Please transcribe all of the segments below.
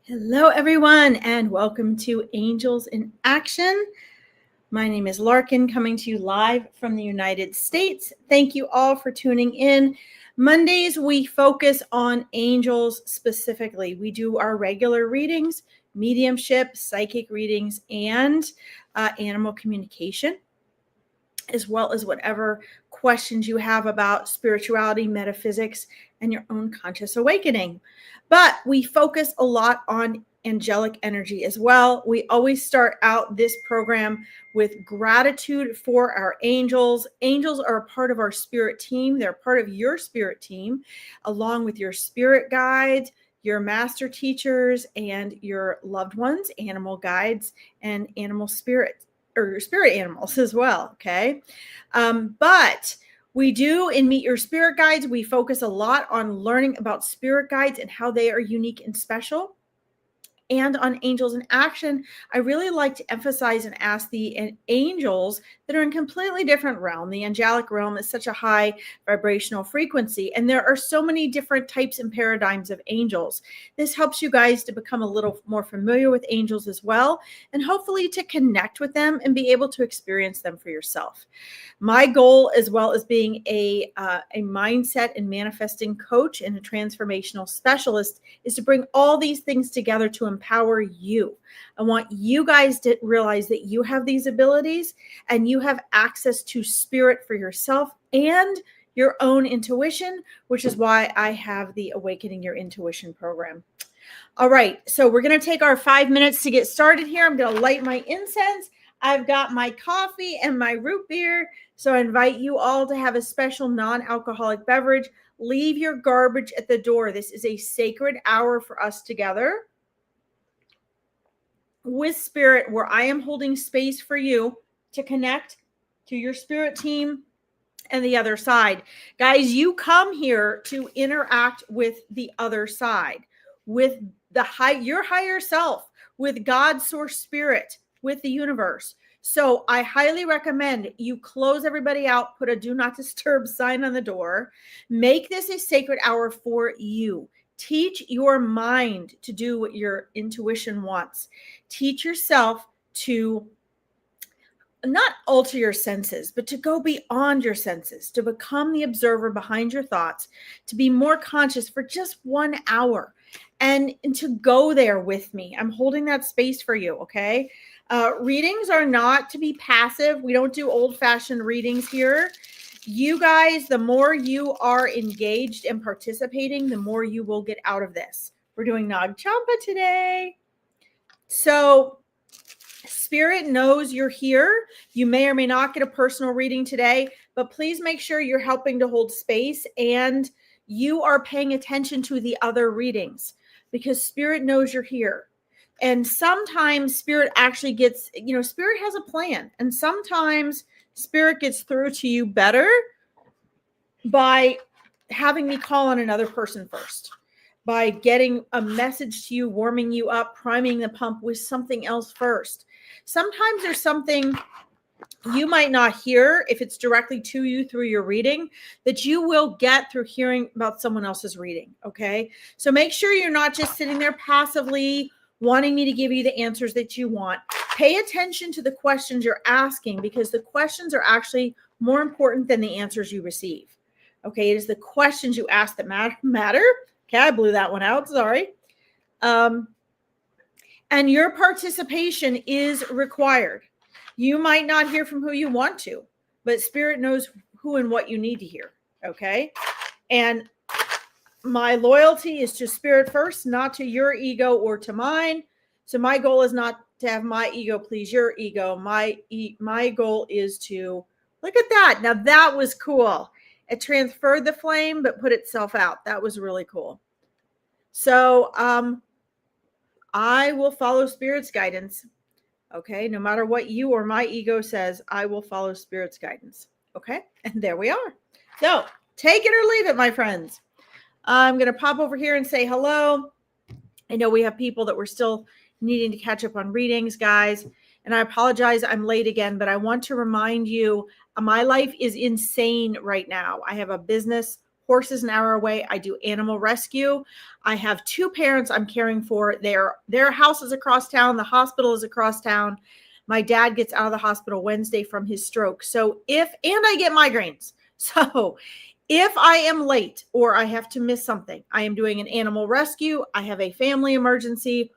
Hello, everyone, and welcome to Angels in Action. My name is Larkin, coming to you live from the United States. Thank you all for tuning in. Mondays, we focus on angels specifically. We do our regular readings, mediumship, psychic readings, and animal communication, as well as whatever questions you have about spirituality, metaphysics, and your own conscious awakening. But we focus a lot on angelic energy as well. We always start out this program with gratitude for our angels. Angels are a part of our spirit team. They're part of your spirit team, along with your spirit guides, your master teachers, and your loved ones, animal guides, and animal spirits, or your spirit animals as well. Okay. But we do in Meet Your Spirit Guides, we focus a lot on learning about spirit guides and how they are unique and special. And on Angels in Action, I really like to emphasize and ask the angels that are in completely different realm. The angelic realm is such a high vibrational frequency, and there are so many different types and paradigms of angels. This helps you guys to become a little more familiar with angels as well, and hopefully to connect with them and be able to experience them for yourself. My goal, as well as being a mindset and manifesting coach and a transformational specialist, is to bring all these things together to empower you. I want you guys to realize that you have these abilities and you have access to spirit for yourself and your own intuition, which is why I have the Awakening Your Intuition program. All right, so we're going to take our 5 minutes to get started here. I'm going to light my incense. I've got my coffee and my root beer. So I invite you all to have a special non-alcoholic beverage. Leave your garbage at the door. This is a sacred hour for us together with spirit, where I am holding space for you to connect to your spirit team and the other side. Guys, you come here to interact with the other side, with your higher self, with God's source spirit, with the universe. So I highly recommend you close everybody out, put a do not disturb sign on the door. Make this a sacred hour for you. Teach your mind to do what your intuition wants. Teach yourself to not alter your senses, but to go beyond your senses, to become the observer behind your thoughts, to be more conscious for just 1 hour, and to go there with me. I'm holding that space for you, okay? Readings are not to be passive. We don't do old-fashioned readings here. You guys, the more you are engaged and participating, the more you will get out of this. We're doing Nag Champa today. So Spirit knows you're here. You may or may not get a personal reading today, but please make sure you're helping to hold space and you are paying attention to the other readings, because Spirit knows you're here. And sometimes Spirit actually gets, Spirit has a plan. And sometimes Spirit gets through to you better by having me call on another person first, by getting a message to you, warming you up, priming the pump with something else first. Sometimes there's something you might not hear if it's directly to you through your reading that you will get through hearing about someone else's reading, okay? So make sure you're not just sitting there passively wanting me to give you the answers that you want. Pay attention to the questions you're asking, because the questions are actually more important than the answers you receive, okay? It is the questions you ask that matter. Okay, I blew that one out, sorry. And your participation is required. You might not hear from who you want to, but Spirit knows who and what you need to hear, okay? And my loyalty is to Spirit first, not to your ego or to mine. So my goal is not to have my ego please your ego. My goal is to, look at that. Now that was cool. It transferred the flame, but put itself out. That was really cool. So I will follow Spirit's guidance. Okay, no matter what you or my ego says, I will follow Spirit's guidance. Okay, and there we are. So take it or leave it, my friends. I'm going to pop over here and say hello. I know we have people that we're still needing to catch up on readings, guys. And I apologize, I'm late again, but I want to remind you, my life is insane right now. I have a business horses an hour away. I do animal rescue. I have 2 parents I'm caring for. Their house is across town. The hospital is across town. My dad gets out of the hospital Wednesday from his stroke. So and I get migraines. So if I am late or I have to miss something, I am doing an animal rescue, I have a family emergency,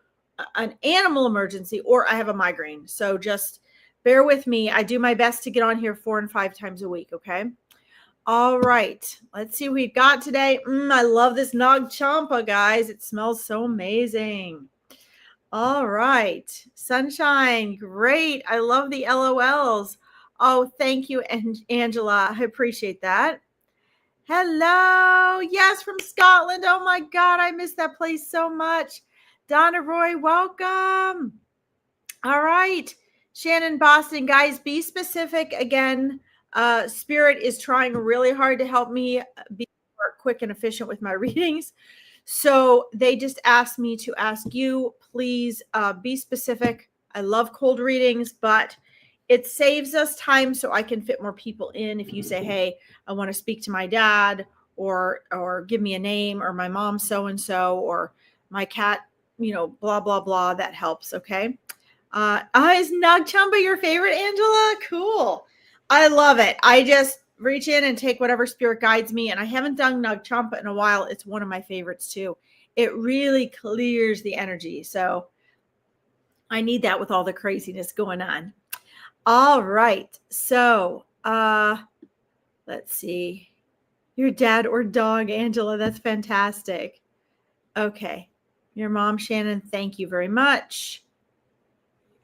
an animal emergency, or I have a migraine. So just bear with me. I do my best to get on here 4 and 5 times a week, okay? All right. Let's see what we've got today. I love this Nag Champa, guys. It smells so amazing. All right. Sunshine. Great. I love the LOLs. Oh, thank you, Angela. I appreciate that. Hello. Yes, from Scotland. Oh my God, I miss that place so much. Donna Roy, welcome. All right. Shannon Boston, guys, be specific again. Spirit is trying really hard to help me be more quick and efficient with my readings. So they just asked me to ask you, please be specific. I love cold readings, but it saves us time so I can fit more people in. If you say, hey, I want to speak to my dad, or give me a name, or my mom so-and-so, or my cat, blah, blah, blah, that helps. Okay. Is Nag Champa your favorite, Angela? Cool. I love it. I just reach in and take whatever spirit guides me. And I haven't done Nag Champa in a while. It's one of my favorites too. It really clears the energy. So I need that with all the craziness going on. All right. So let's see. Your dad or dog, Angela. That's fantastic. Okay. Your mom, Shannon, thank you very much.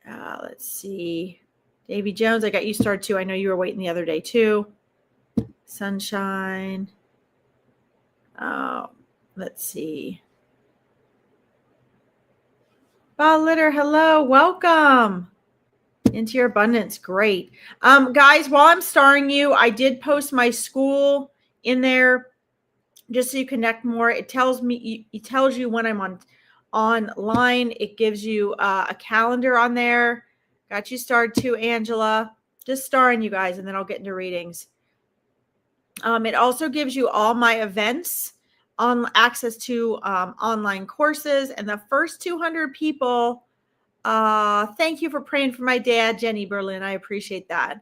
Let's see. Davy Jones, I got you started too. I know you were waiting the other day too. Sunshine. Let's see. Ball Litter, hello. Welcome into your abundance. Great. Guys, while I'm starring you, I did post my school in there just so you connect more. It tells you when I'm online. It gives you a calendar on there. Got you started too, Angela. Just starring you guys, and then I'll get into readings. It also gives you all my events, on access to online courses, and the first 200 people. Thank you for praying for my dad, Jenny Berlin. I appreciate that.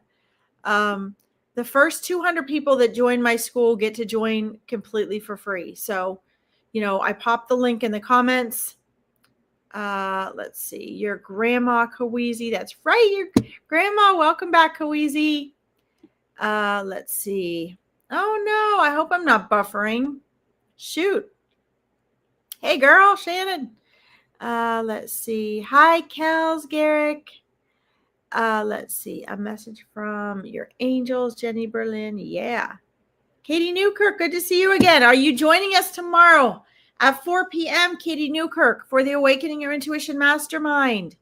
The first 200 people that join my school get to join completely for free. So, I popped the link in the comments. Let's see. Your grandma, Kaweezy. That's right. Your grandma. Welcome back, Kaweezy. Let's see. Oh, no. I hope I'm not buffering. Shoot. Hey, girl, Shannon. Let's see. Hi, Kels, Garrick. Let's see. A message from your angels, Jenny Berlin. Yeah. Katie Newkirk, good to see you again. Are you joining us tomorrow at 4 p.m., Katie Newkirk, for the Awakening Your Intuition Mastermind?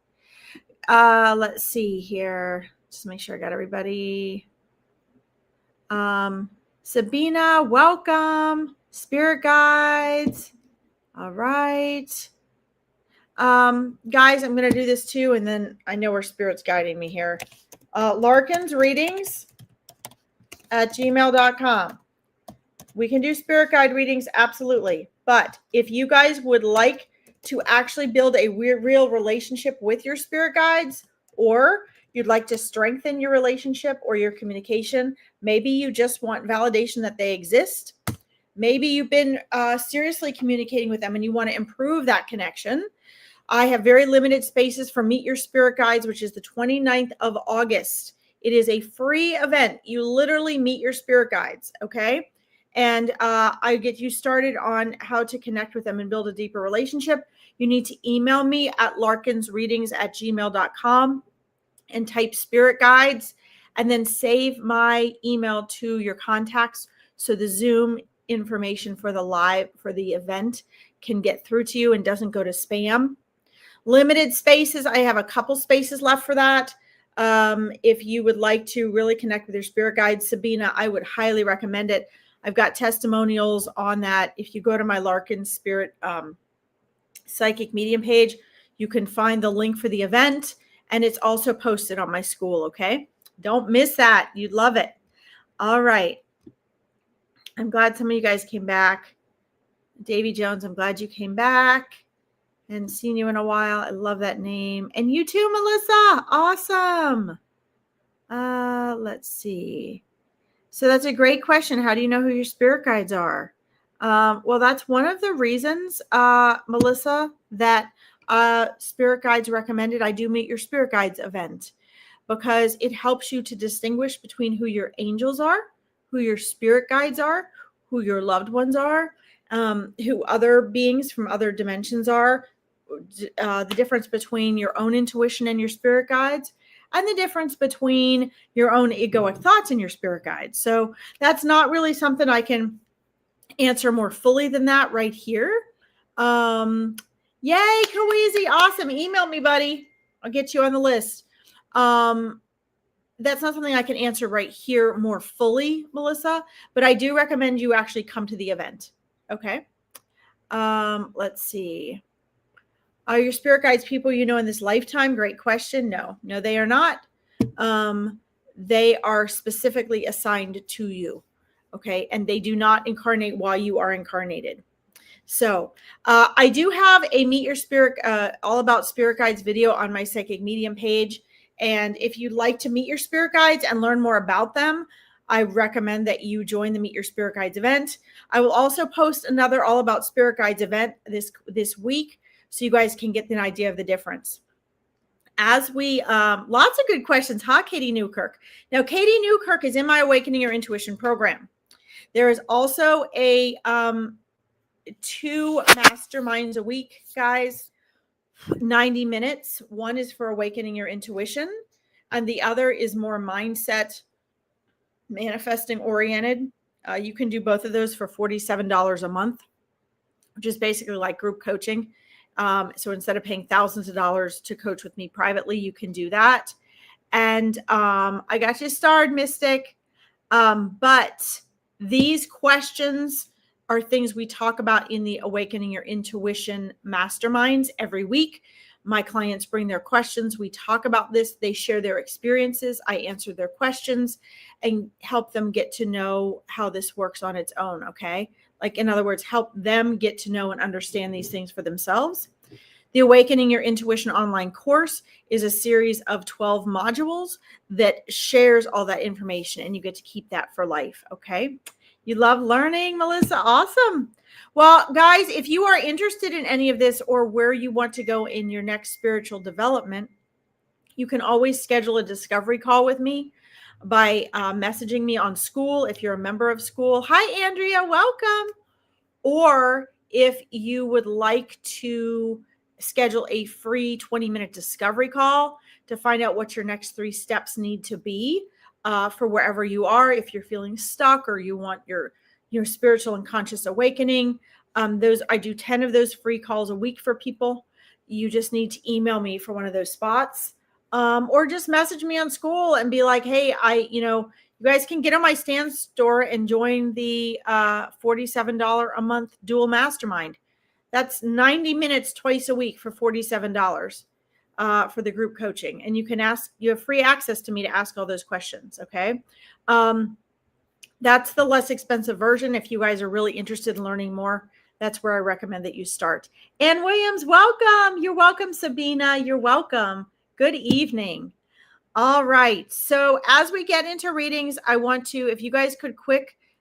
Let's see here. Just make sure I got everybody. Sabina, welcome. Spirit guides. All right. Guys, I'm going to do this too, and then I know where Spirit's guiding me here. Larkin's readings at gmail.com. We can do spirit guide readings, absolutely. But if you guys would like to actually build a real relationship with your spirit guides, or you'd like to strengthen your relationship or your communication, maybe you just want validation that they exist. Maybe you've been seriously communicating with them and you want to improve that connection. I have very limited spaces for Meet Your Spirit Guides, which is the 29th of August. It is a free event. You literally meet your spirit guides, okay? And I get you started on how to connect with them and build a deeper relationship. You need to email me at larkinsreadings@gmail.com and type spirit guides, and then save my email to your contacts so the Zoom information for the event can get through to you and doesn't go to spam. Limited spaces. I have a couple spaces left for that. If you would like to really connect with your spirit guide, Sabina, I would highly recommend it. I've got testimonials on that. If you go to my Larkin Spirit Psychic Medium page, you can find the link for the event, and it's also posted on my school, okay? Don't miss that. You'd love it. All right. I'm glad some of you guys came back. Davy Jones, I'm glad you came back. And seen you in a while. I love that name. And you too, Melissa. Awesome. Let's see. So that's a great question. How do you know who your spirit guides are? Well, that's one of the reasons, Melissa, that Spirit Guides recommended I do Meet Your Spirit Guides event, because it helps you to distinguish between who your angels are, who your spirit guides are, who your loved ones are, who other beings from other dimensions are, the difference between your own intuition and your spirit guides, and the difference between your own egoic thoughts and your spirit guides. So that's not really something I can answer more fully than that right here. Yay, Kaweezy, awesome. Email me, buddy. I'll get you on the list. That's not something I can answer right here more fully, Melissa, but I do recommend you actually come to the event. Okay. Let's see. Are your spirit guides people you know in this lifetime? Great question. No, they are not. They are specifically assigned to you. Okay. And they do not incarnate while you are incarnated. So I do have a Meet Your Spirit, all about spirit guides video on my Psychic Medium page. And if you'd like to meet your spirit guides and learn more about them, I recommend that you join the Meet Your Spirit Guides event. I will also post another All About Spirit Guides event this week, so you guys can get an idea of the difference. As we, lots of good questions, huh, Katie Newkirk? Now, Katie Newkirk is in my Awakening Your Intuition program. There is also a 2 masterminds a week, guys, 90 minutes. One is for awakening your intuition, and the other is more mindset, manifesting oriented. You can do both of those for $47 a month, which is basically like group coaching. So instead of paying thousands of dollars to coach with me privately, you can do that. And I got you starred, Mystic. But these questions are things we talk about in the Awakening Your Intuition masterminds every week. My clients bring their questions. We talk about this. They share their experiences. I answer their questions and help them get to know how this works on its own. Okay. Like, in other words, help them get to know and understand these things for themselves. The Awakening Your Intuition online course is a series of 12 modules that shares all that information, and you get to keep that for life. Okay. You love learning, Melissa. Awesome. Well, guys, if you are interested in any of this or where you want to go in your next spiritual development, you can always schedule a discovery call with me by messaging me on School if you're a member of School. Hi, Andrea. Welcome. Or if you would like to schedule a free 20-minute discovery call to find out what your next 3 steps need to be for wherever you are. If you're feeling stuck or you want your spiritual and conscious awakening, I do 10 of those free calls a week for people. You just need to email me for one of those spots, or just message me on School and be like, hey, you guys can get on my Stan store and join the $47 a month dual mastermind. That's 90 minutes twice a week for $47 for the group coaching. And you have free access to me to ask all those questions. Okay. That's the less expensive version. If you guys are really interested in learning more, that's where I recommend that you start. Ann Williams, welcome. You're welcome, Sabina. You're welcome. Good evening. All right. So as we get into readings, I want to, if you guys could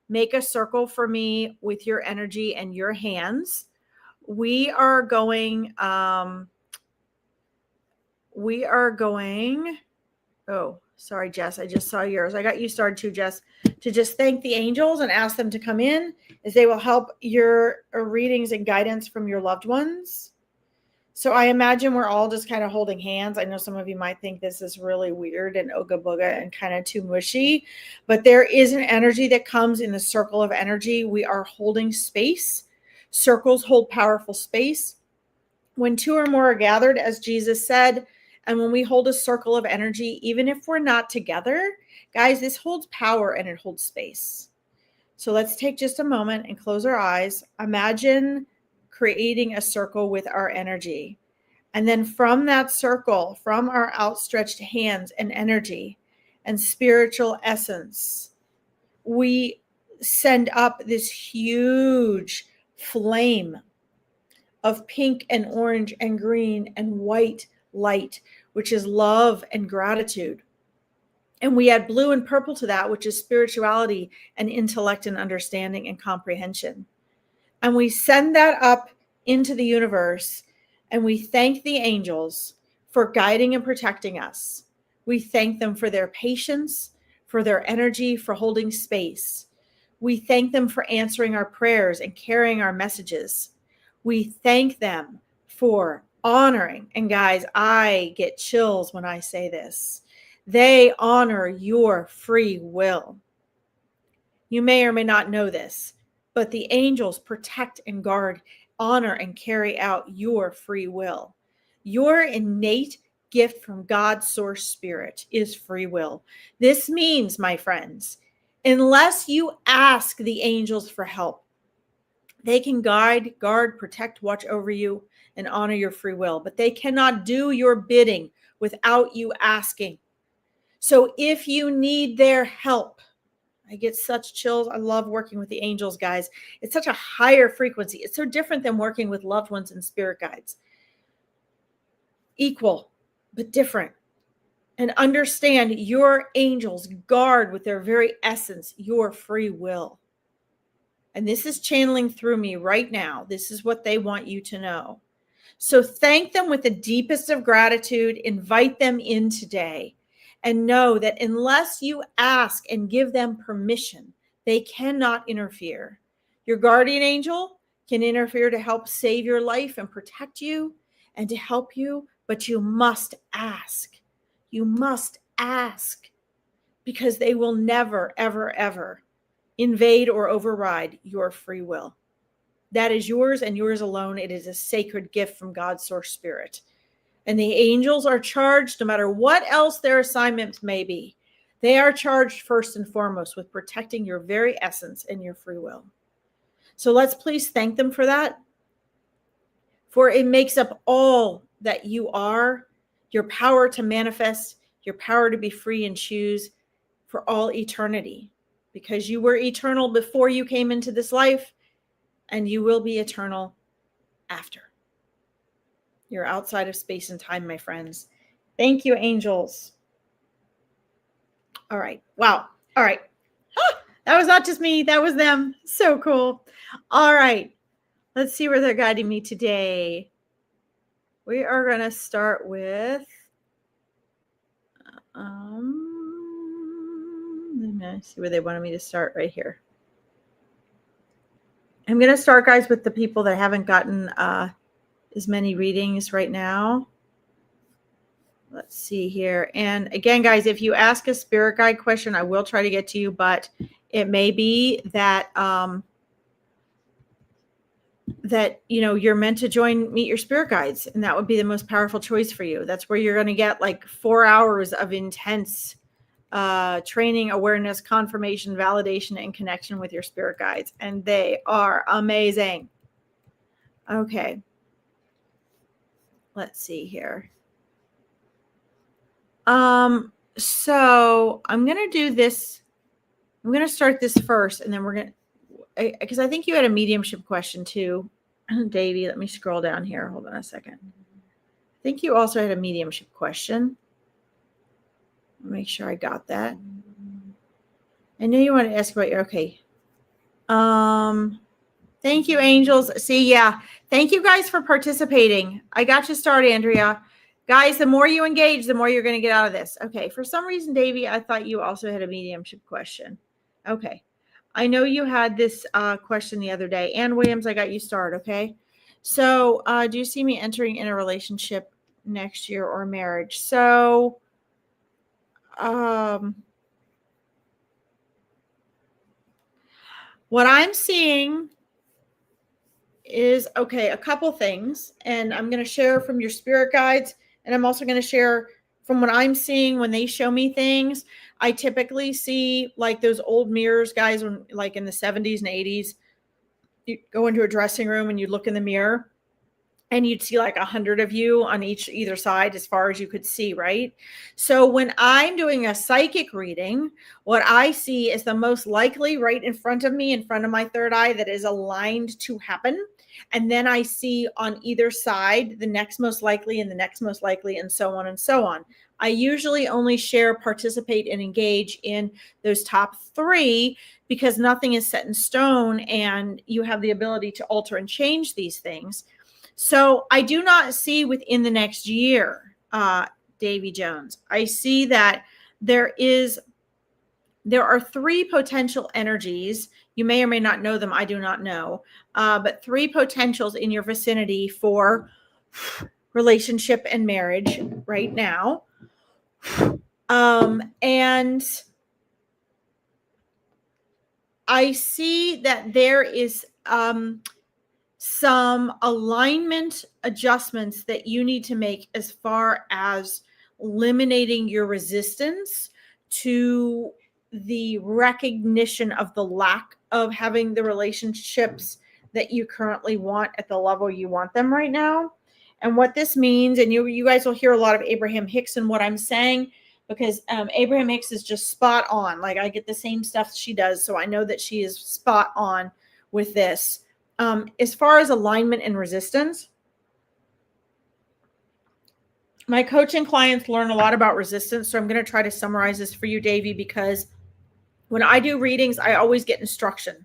make a circle for me with your energy and your hands. We are going, oh, sorry, Jess. I just saw yours. I got you started too, Jess, to just thank the angels and ask them to come in, as they will help your readings and guidance from your loved ones. So I imagine we're all just kind of holding hands. I know some of you might think this is really weird and ooga booga and kind of too mushy, but there is an energy that comes in the circle of energy. We are holding space. Circles hold powerful space. When 2 or more are gathered, as Jesus said, and when we hold a circle of energy, even if we're not together, guys, this holds power and it holds space. So let's take just a moment and close our eyes. Imagine creating a circle with our energy. And then from that circle, from our outstretched hands and energy and spiritual essence, we send up this huge flame of pink and orange and green and white light, which is love and gratitude. And we add blue and purple to that, which is spirituality and intellect and understanding and comprehension. And we send that up into the universe, and we thank the angels for guiding and protecting us. We thank them for their patience, for their energy, for holding space. We thank them for answering our prayers and carrying our messages. We thank them for honoring, and guys, I get chills when I say this. They honor your free will. You may or may not know this, but the angels protect and guard, honor, and carry out your free will. Your innate gift from God's source spirit is free will. This means, my friends, unless you ask the angels for help, they can guide, guard, protect, watch over you, and honor your free will, but they cannot do your bidding without you asking. So if you need their help, I get such chills. I love working with the angels, guys. It's such a higher frequency. It's so different than working with loved ones and spirit guides. Equal, but different. And understand your angels guard with their very essence your free will. And this is channeling through me right now. This is what they want you to know. So thank them with the deepest of gratitude. Invite them in today. And know that unless you ask and give them permission, they cannot interfere. Your guardian angel can interfere to help save your life and protect you and to help you, but you must ask. You must ask, because they will never, ever, ever invade or override your free will. That is yours and yours alone. It is a sacred gift from God's source spirit. And the angels are charged, no matter what else their assignments may be, they are charged first and foremost with protecting your very essence and your free will. So let's please thank them for that. For it makes up all that you are, your power to manifest, your power to be free and choose for all eternity. Because you were eternal before you came into this life, and you will be eternal after. You're outside of space and time, my friends. Thank you, angels. All right. Wow. All right. That was not just me. That was them. So cool. All right. Let's see where they're guiding me today. We are going to start with, let me see where they wanted me to start right here. I'm going to start, guys, with the people that haven't gotten as many readings right now. Let's see here. And again, guys, if you ask a spirit guide question, I will try to get to you, but it may be that you're meant to meet your spirit guides, and that would be the most powerful choice for you. That's where you're going to get like 4 hours of intense training, awareness, confirmation, validation, and connection with your spirit guides. And they are amazing. Okay. Let's see here. So I'm going to do this. I'm going to start this first, and then we're going to, because I think you had a mediumship question too, Davey. Let me scroll down here. Hold on a second. I think you also had a mediumship question. Make sure I got that. I know you want to ask about your, okay. Thank you, angels. See, yeah. Thank you guys for participating. I got you started, Andrea. Guys, the more you engage, the more you're going to get out of this. Okay. For some reason, Davey, I thought you also had a mediumship question. Okay. I know you had this question the other day. Ann Williams, I got you started. Okay. So do you see me entering in a relationship next year or marriage? So what I'm seeing is, okay, a couple things, and I'm going to share from your spirit guides, and I'm also going to share from what I'm seeing when they show me things. I typically see like those old mirrors, guys, when like in the 70s and 80s, you go into a dressing room and you look in the mirror and you'd see like 100 of you on either side as far as you could see, right? So when I'm doing a psychic reading, what I see is the most likely right in front of me, in front of my third eye, that is aligned to happen. And then I see on either side the next most likely and the next most likely, and so on and so on. I usually only share, participate, and engage in those top three because nothing is set in stone and you have the ability to alter and change these things. So I do not see within the next year, Davy Jones. I see that there are three potential energies. You may or may not know them. I do not know, but three potentials in your vicinity for relationship and marriage right now. And I see that there is some alignment adjustments that you need to make as far as eliminating your resistance to the recognition of the lack of having the relationships that you currently want at the level you want them right now. And what this means, and you guys will hear a lot of Abraham Hicks in what I'm saying, because Abraham Hicks is just spot on. Like, I get the same stuff she does, so I know that she is spot on with this. As far as alignment and resistance, my coaching clients learn a lot about resistance. So I'm going to try to summarize this for you, Davey, because when I do readings, I always get instruction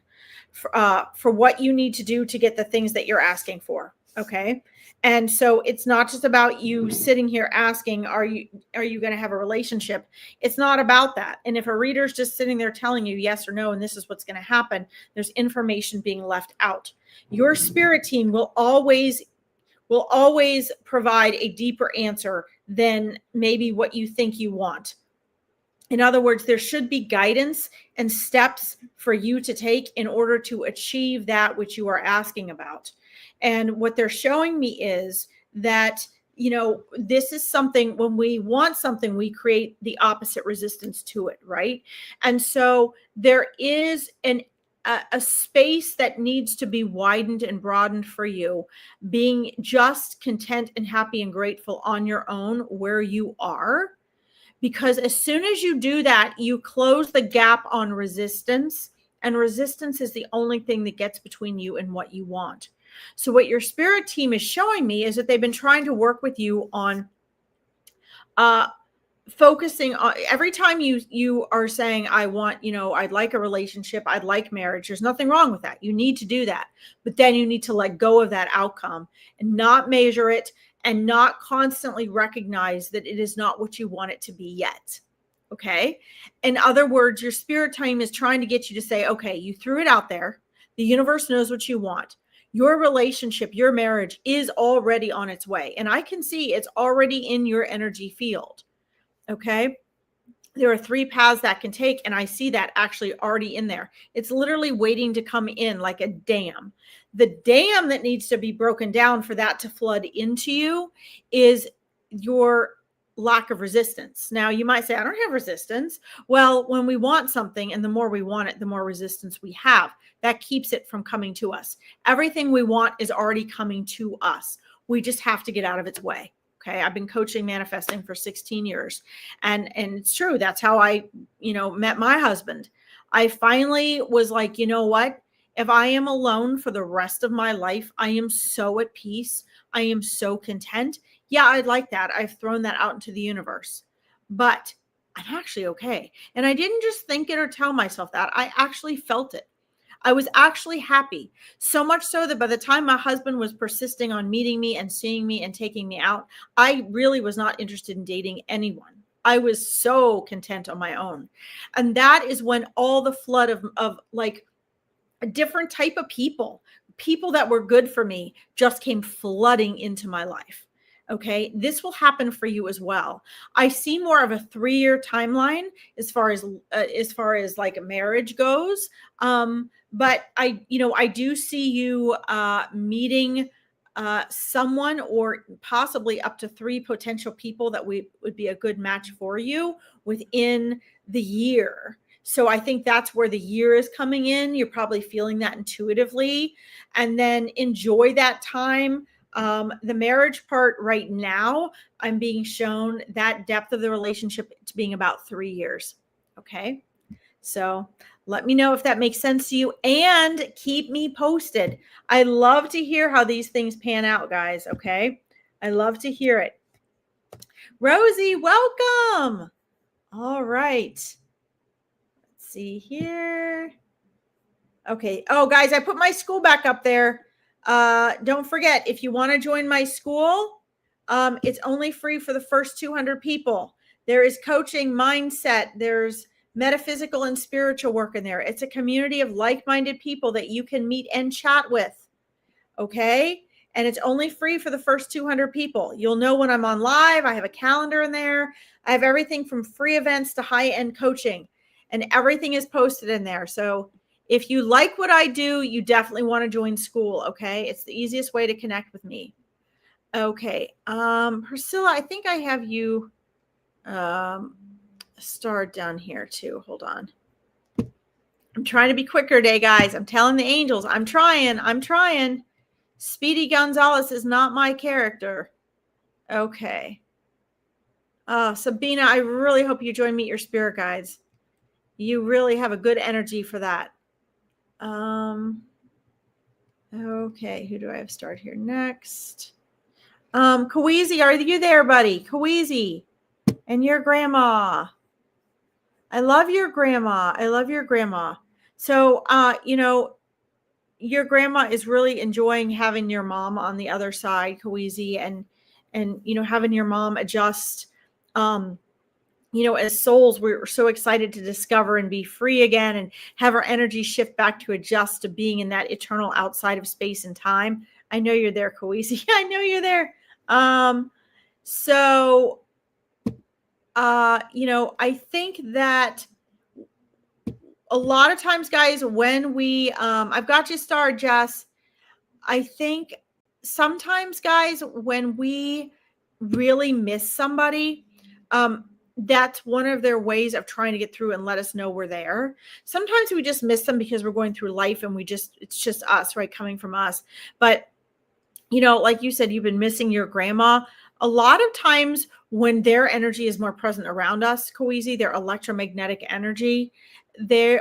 for what you need to do to get the things that you're asking for. Okay. And so it's not just about you sitting here asking, are you going to have a relationship? It's not about that. And if a reader's just sitting there telling you yes or no, and this is what's going to happen, there's information being left out. Your spirit team will always provide a deeper answer than maybe what you think you want. In other words, there should be guidance and steps for you to take in order to achieve that which you are asking about. And what they're showing me is that, this is something, when we want something, we create the opposite resistance to it, right? And so there is a space that needs to be widened and broadened for you, being just content and happy and grateful on your own where you are. Because as soon as you do that, you close the gap on resistance, and resistance is the only thing that gets between you and what you want. So what your spirit team is showing me is that they've been trying to work with you on focusing on, every time you are saying, I want, I'd like a relationship, I'd like marriage. There's nothing wrong with that. You need to do that. But then you need to let go of that outcome and not measure it and not constantly recognize that it is not what you want it to be yet. Okay. In other words, your spirit team is trying to get you to say, okay, you threw it out there. The universe knows what you want. Your relationship, your marriage is already on its way. And I can see it's already in your energy field. Okay. There are three paths that can take, and I see that actually already in there. It's literally waiting to come in like a dam. The dam that needs to be broken down for that to flood into you is your lack of resistance. Now, you might say, I don't have resistance. Well, when we want something, and the more we want it, the more resistance we have. That keeps it from coming to us. Everything we want is already coming to us. We just have to get out of its way. Okay. I've been coaching manifesting for 16 years. And it's true. That's how I, met my husband. I finally was like, you know what? If I am alone for the rest of my life, I am so at peace. I am so content. Yeah, I'd like that. I've thrown that out into the universe, but I'm actually okay. And I didn't just think it or tell myself that. I actually felt it. I was actually happy, so much so that by the time my husband was persisting on meeting me and seeing me and taking me out, I really was not interested in dating anyone. I was so content on my own. And that is when all the flood of like a different type of people that were good for me just came flooding into my life. Okay. This will happen for you as well. I see more of a 3-year timeline as far as like a marriage goes. But I do see you meeting someone, or possibly up to 3 potential people that would be a good match for you within the year. So I think that's where the year is coming in. You're probably feeling that intuitively, and then enjoy that time. The marriage part right now, I'm being shown that depth of the relationship to being about 3 years. Okay. So let me know if that makes sense to you and keep me posted. I love to hear how these things pan out, guys. Okay. I love to hear it. Rosie, welcome. All right. Let's see here. Okay. Oh, guys, I put my school back up there. Don't forget, if you want to join my school, it's only free for the first 200 people. There is coaching, mindset, there's metaphysical and spiritual work in there. It's a community of like-minded people that you can meet and chat with. Okay. And it's only free for the first 200 people. You'll know when I'm on live. I have a calendar in there. I have everything from free events to high-end coaching, and everything is posted in there. So if you like what I do, you definitely want to join school. Okay. It's the easiest way to connect with me. Okay. Priscilla, I think I have you starred down here too. Hold on. I'm trying to be quicker today, guys. I'm telling the angels, I'm trying. Speedy Gonzalez is not my character. Okay. Sabina, I really hope you join Meet Your Spirit Guides. You really have a good energy for that. Okay, who do I have start here next? Kawizi, are you there, buddy? Kawizi and your grandma. I love your grandma. I love your grandma. So, your grandma is really enjoying having your mom on the other side, Kawizi, and having your mom adjust. As souls, we're so excited to discover and be free again and have our energy shift back to adjust to being in that eternal outside of space and time. I know you're there, Kawizi. I know you're there. I think that a lot of times, guys, when I've got you starred, Jess. I think sometimes, guys, when we really miss somebody, that's one of their ways of trying to get through and let us know we're there. Sometimes we just miss them because we're going through life and it's just us, right? Coming from us. But, like you said, you've been missing your grandma. A lot of times when their energy is more present around us, Kawizi, their electromagnetic energy, they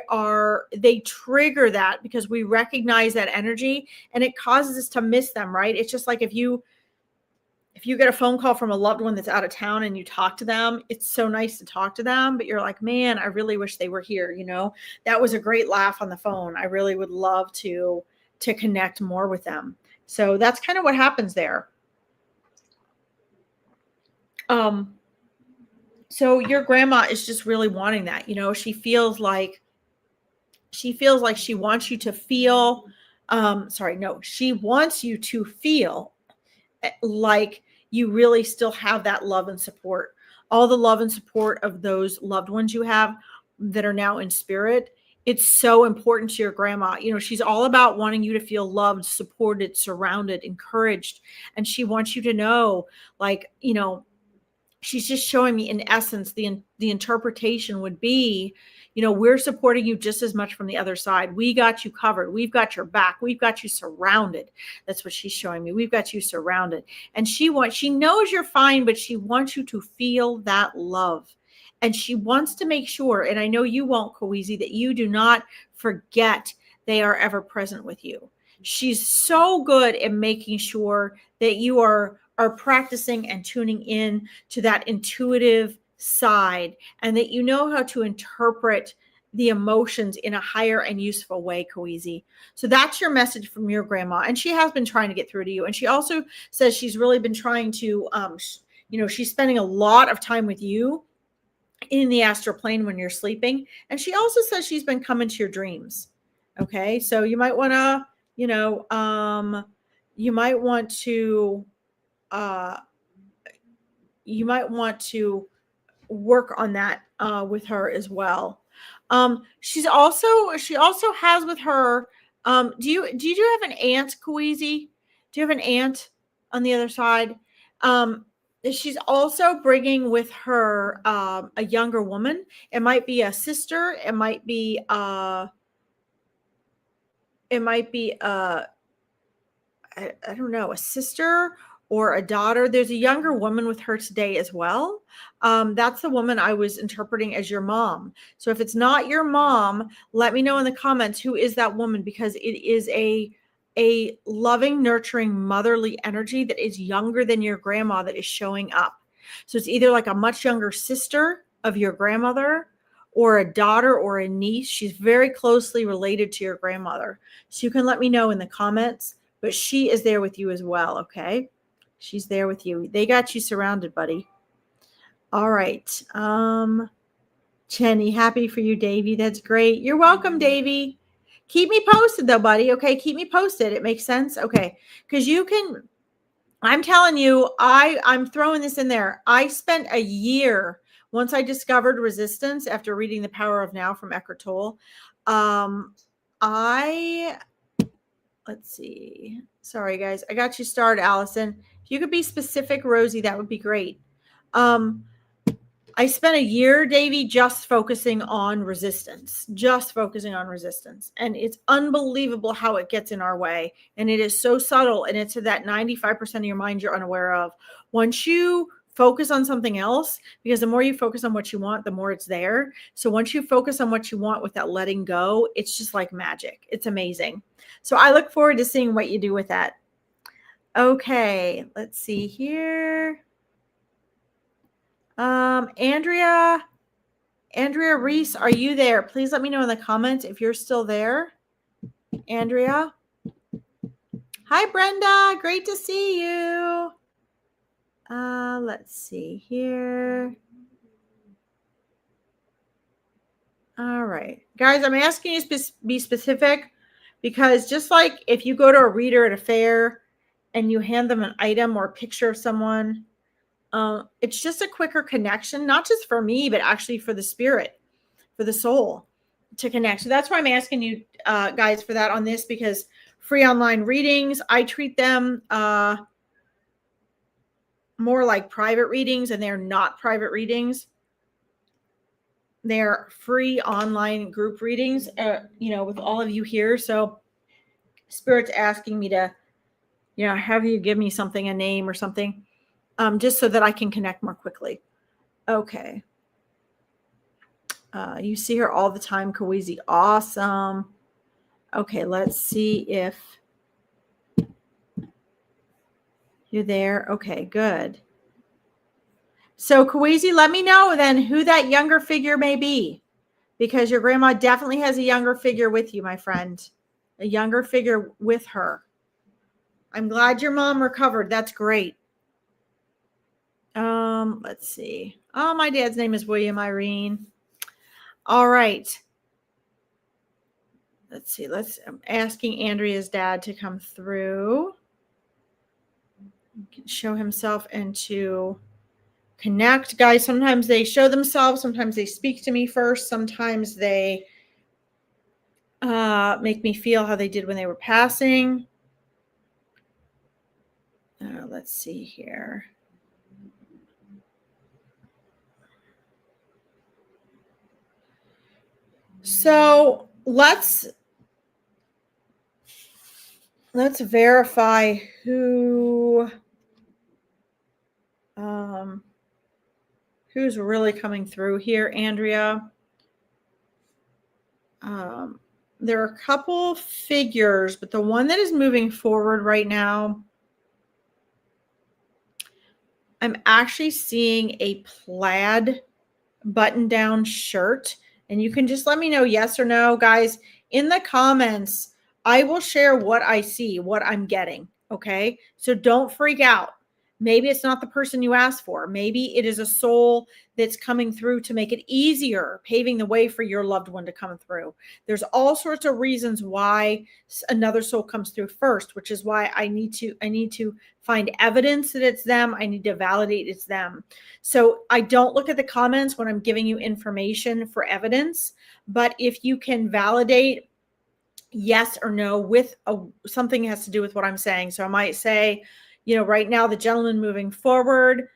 trigger that because we recognize that energy and it causes us to miss them, right? It's just like if you get a phone call from a loved one that's out of town and you talk to them, it's so nice to talk to them, but you're like, man, I really wish they were here. That was a great laugh on the phone. I really would love to connect more with them. So that's kind of what happens there. So your grandma is just really wanting that, she feels like she wants you to feel, she wants you to feel like you really still have that love and support, all the love and support of those loved ones you have that are now in spirit. It's so important to your grandma. She's all about wanting you to feel loved, supported, surrounded, encouraged. And she wants you to know, she's just showing me, in essence, the interpretation would be, we're supporting you just as much from the other side. We got you covered. We've got your back. We've got you surrounded. That's what she's showing me. We've got you surrounded. And she knows you're fine, but she wants you to feel that love. And she wants to make sure, and I know you won't, Kawizi, that you do not forget they are ever present with you. She's so good at making sure that you are practicing and tuning in to that intuitive side, and that you know how to interpret the emotions in a higher and useful way, Kawizi. So that's your message from your grandma. And she has been trying to get through to you. And she also says she's really been trying to, she's spending a lot of time with you in the astral plane when you're sleeping. And she also says she's been coming to your dreams. Okay. So you might want to, you might want to work on that with her as well. She also has with her. Do you have an aunt, Kawizi? Do you have an aunt on the other side? She's also bringing with her a younger woman. It might be a sister. It might be I don't know, a sister or a daughter. There's a younger woman with her today as well. That's the woman I was interpreting as your mom. So if it's not your mom, let me know in the comments who is that woman, because it is a loving, nurturing, motherly energy that is younger than your grandma that is showing up. So it's either like a much younger sister of your grandmother or a daughter or a niece. She's very closely related to your grandmother. So you can let me know in the comments, but she is there with you as well, okay? She's there with you. They got you surrounded, buddy. All right. Jenny, happy for you, Davy. That's great. You're welcome, Davy. Keep me posted though, buddy. Okay, keep me posted. It makes sense. Okay, because you can. I'm telling you, I'm throwing this in there. I spent a year once I discovered resistance after reading The Power of Now from Eckhart Tolle. Let's see. Sorry, guys. I got you started, Allison. If you could be specific, Rosie, that would be great. I spent a year, Davey, just focusing on resistance. And it's unbelievable how it gets in our way. And it is so subtle. And it's that 95% of your mind you're unaware of. Once you focus on something else, because the more you focus on what you want, the more it's there. So once you focus on what you want without letting go, it's just like magic. It's amazing. So I look forward to seeing what you do with that. Okay, let's see here. Andrea Reese, are you there? Please let me know in the comments if you're still there. Andrea. Hi, Brenda. Great to see you. Let's see here. All right. Guys, I'm asking you to be specific, because just like if you go to a reader at a fair and you hand them an item or a picture of someone, it's just a quicker connection, not just for me, but actually for the spirit, for the soul to connect. So that's why I'm asking you guys for that on this, because free online readings, I treat them more like private readings, and they're not private readings. They're free online group readings, with all of you here. So Spirit's asking me to, have you give me something, a name or something, just so that I can connect more quickly. Okay. You see her all the time, Kawizi. Awesome. Okay, let's see if you're there. Okay, good. So Kawizi, let me know then who that younger figure may be, because your grandma definitely has a younger figure with you, my friend. A younger figure with her. I'm glad your mom recovered. That's great. Let's see. Oh, my dad's name is William Irene. All right. Let's see. I'm asking Andrea's dad to come through. Show himself and to connect. Guys, sometimes they show themselves. Sometimes they speak to me first. Sometimes they make me feel how they did when they were passing. Let's see here. So let's verify who's really coming through here, Andrea. There are a couple figures, but the one that is moving forward right now, I'm actually seeing a plaid button-down shirt. And you can just let me know yes or no, guys, in the comments. I will share what I see, what I'm getting. Okay. So don't freak out. Maybe it's not the person you asked for. Maybe it is a soul that's coming through to make it easier, paving the way for your loved one to come through. There's all sorts of reasons why another soul comes through first, which is why I need to find evidence that it's them. I need to validate it's them. So I don't look at the comments when I'm giving you information for evidence, but if you can validate yes or no with something that has to do with what I'm saying. So I might say, right now the gentleman moving forward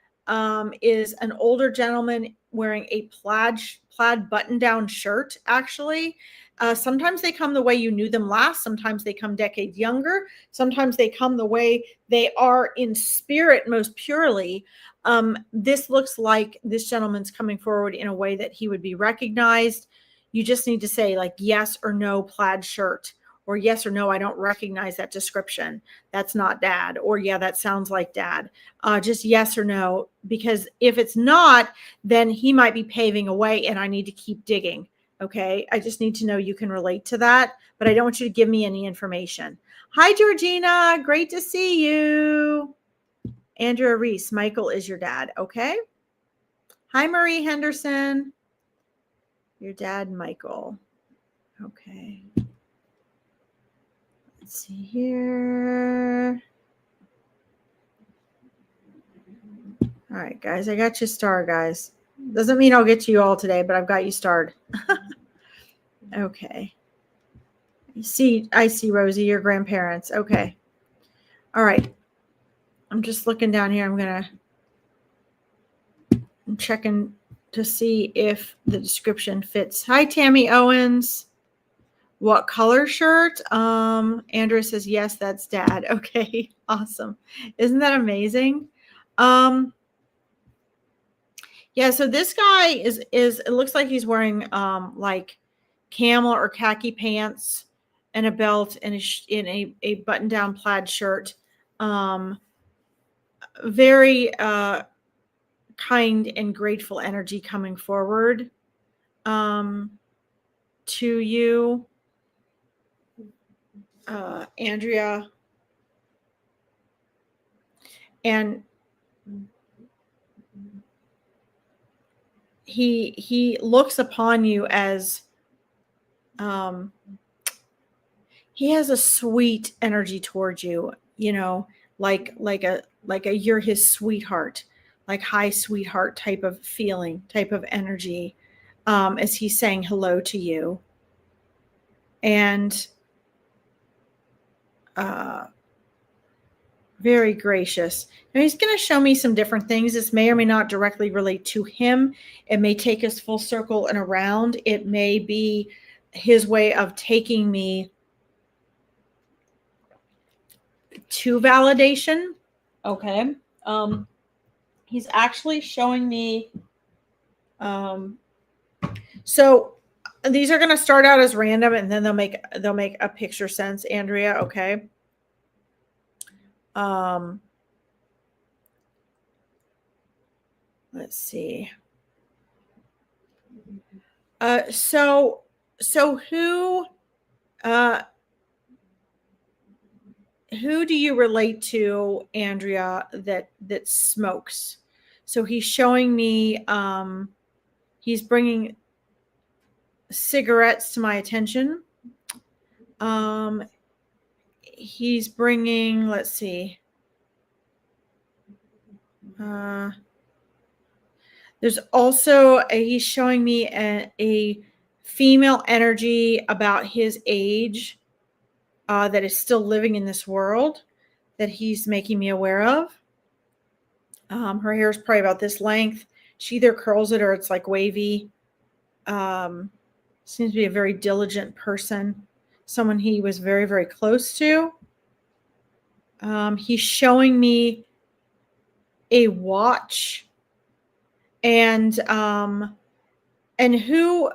is an older gentleman wearing a plaid button-down shirt, actually. Sometimes they come the way you knew them last. Sometimes they come decades younger. Sometimes they come the way they are in spirit most purely. This looks like this gentleman's coming forward in a way that he would be recognized. You just need to say like yes or no plaid shirt, or yes or no, I don't recognize that description. That's not dad. Or yeah, that sounds like dad. Just yes or no, because if it's not, then he might be paving a way and I need to keep digging. Okay. I just need to know you can relate to that, but I don't want you to give me any information. Hi, Georgina. Great to see you. Andrea Reese, Michael is your dad. Okay. Hi, Marie Henderson. Your dad, Michael. Okay. Let's see here. All right, guys. I got you starred, guys. Doesn't mean I'll get to you all today, but I've got you starred. Okay. I see, Rosie, your grandparents. Okay. All right. I'm just looking down here. I'm checking to see if the description fits. Hi, Tammy Owens. What color shirt? Andrea says, yes, that's dad. Okay. Awesome. Isn't that amazing? Yeah, so this guy is it looks like he's wearing like camel or khaki pants and a belt and in a button-down plaid shirt. Very kind and grateful energy coming forward to you, Andrea. And he looks upon you as he has a sweet energy towards you, you know, like a you're his sweetheart, like high sweetheart type of feeling, type of energy, as he's saying hello to you. And very gracious. Now he's going to show me some different things. This may or may not directly relate to him. It may take us full circle and around. It may be his way of taking me to validation. Okay. He's actually showing me. So these are going to start out as random, and then they'll make a picture sense, Andrea. Okay. Let's see. So who do you relate to, Andrea, that smokes? So he's showing me, he's bringing cigarettes to my attention. He's bringing, let's see. There's also he's showing me a female energy about his age that is still living in this world that he's making me aware of. Her hair is probably about this length. She either curls it or it's like wavy. Seems to be a very diligent person, someone he was very, very close to. He's showing me a watch, and who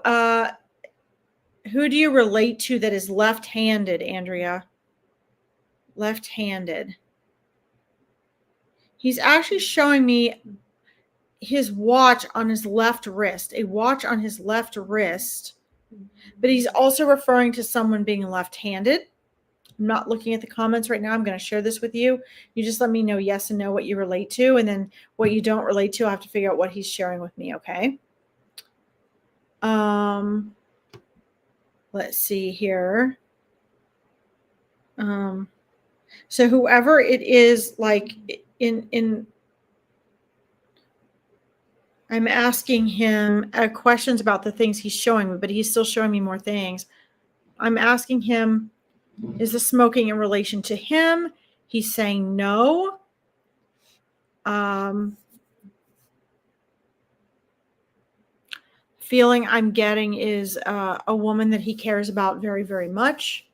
do you relate to that is left-handed, Andrea? Left-handed. He's actually showing me his watch on his left wrist, a watch on his left wrist, but he's also referring to someone being left-handed. I'm not looking at the comments right now. I'm going to share this with you. You just let me know yes and no what you relate to, and then what you don't relate to, I'll have to figure out what he's sharing with me, okay? Let's see here. So whoever it is, like I'm asking him questions about the things he's showing me, but he's still showing me more things. I'm asking him, is the smoking in relation to him? He's saying no. feeling I'm getting is a woman that he cares about very, very much.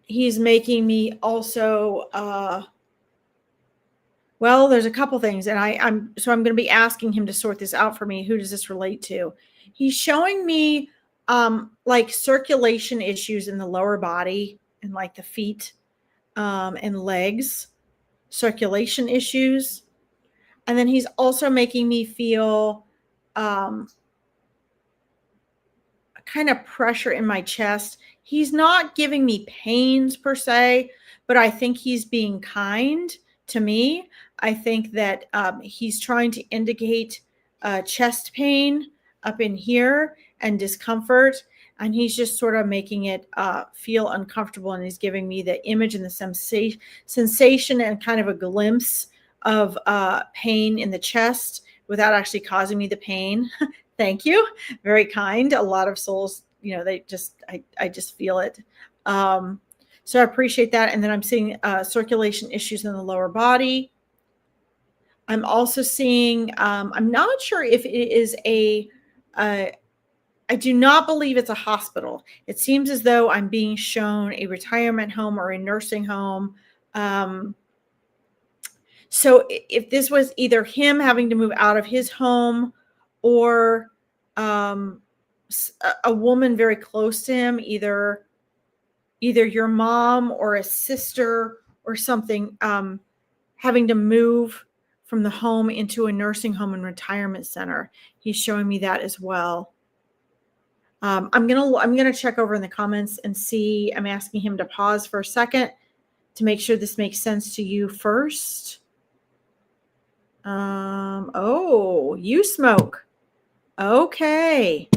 He's making me also, well, there's a couple things, and I'm going to be asking him to sort this out for me. Who does this relate to? He's showing me like circulation issues in the lower body and like the feet and legs, circulation issues. And then he's also making me feel kind of pressure in my chest. He's not giving me pains per se, but I think he's being kind to me. I think that he's trying to indicate chest pain up in here and discomfort. And he's just sort of making it feel uncomfortable. And he's giving me the image and the sensation and kind of a glimpse of pain in the chest without actually causing me the pain. Thank you. Very kind. A lot of souls, they just, I just feel it. So I appreciate that. And then I'm seeing circulation issues in the lower body. I'm also seeing, I'm not sure if it is I do not believe it's a hospital. It seems as though I'm being shown a retirement home or a nursing home. So if this was either him having to move out of his home or a woman very close to him, either your mom or a sister or something, having to move from the home into a nursing home and retirement center. He's showing me that as well. I'm gonna check over in the comments and see. I'm asking him to pause for a second to make sure this makes sense to you first. Oh, you smoke. Okay.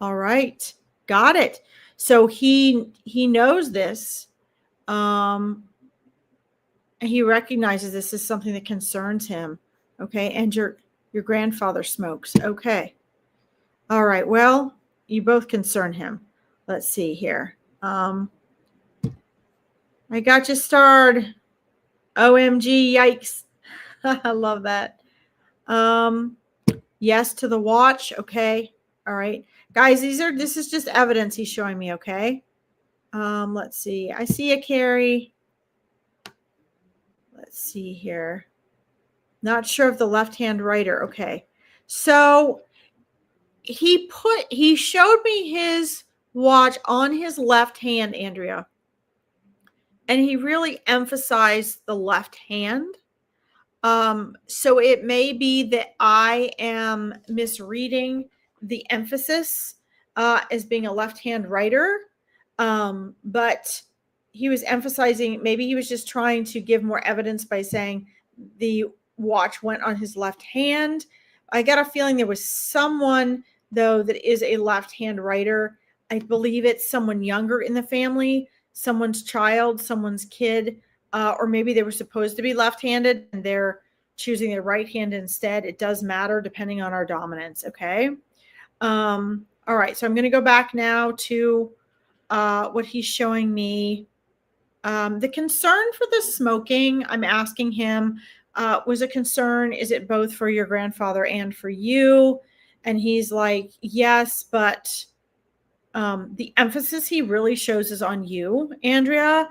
All right. Got it. So he knows this. And he recognizes this is something that concerns him. Okay. And your grandfather smokes. Okay. All right. Well, you both concern him. Let's see here. I got you starred. OMG, yikes. I love that. Yes to the watch. Okay. All right. Guys, this is just evidence he's showing me, okay? Let's see. I see a Carrie. Let's see here. Not sure of the left-hand writer. Okay. So he showed me his watch on his left hand, Andrea. And he really emphasized the left hand. So it may be that I am misreading the emphasis as being a left-hand writer. But he was emphasizing, maybe he was just trying to give more evidence by saying the watch went on his left hand. I got a feeling there was someone, though, that is a left-hand writer. I believe it's someone younger in the family, someone's child, someone's kid, or maybe they were supposed to be left-handed and they're choosing their right hand instead. It does matter depending on our dominance, okay? All right, so I'm going to go back now to what he's showing me. The concern for the smoking, I'm asking him, was a concern. Is it both for your grandfather and for you? And he's like, yes, but the emphasis he really shows is on you, Andrea.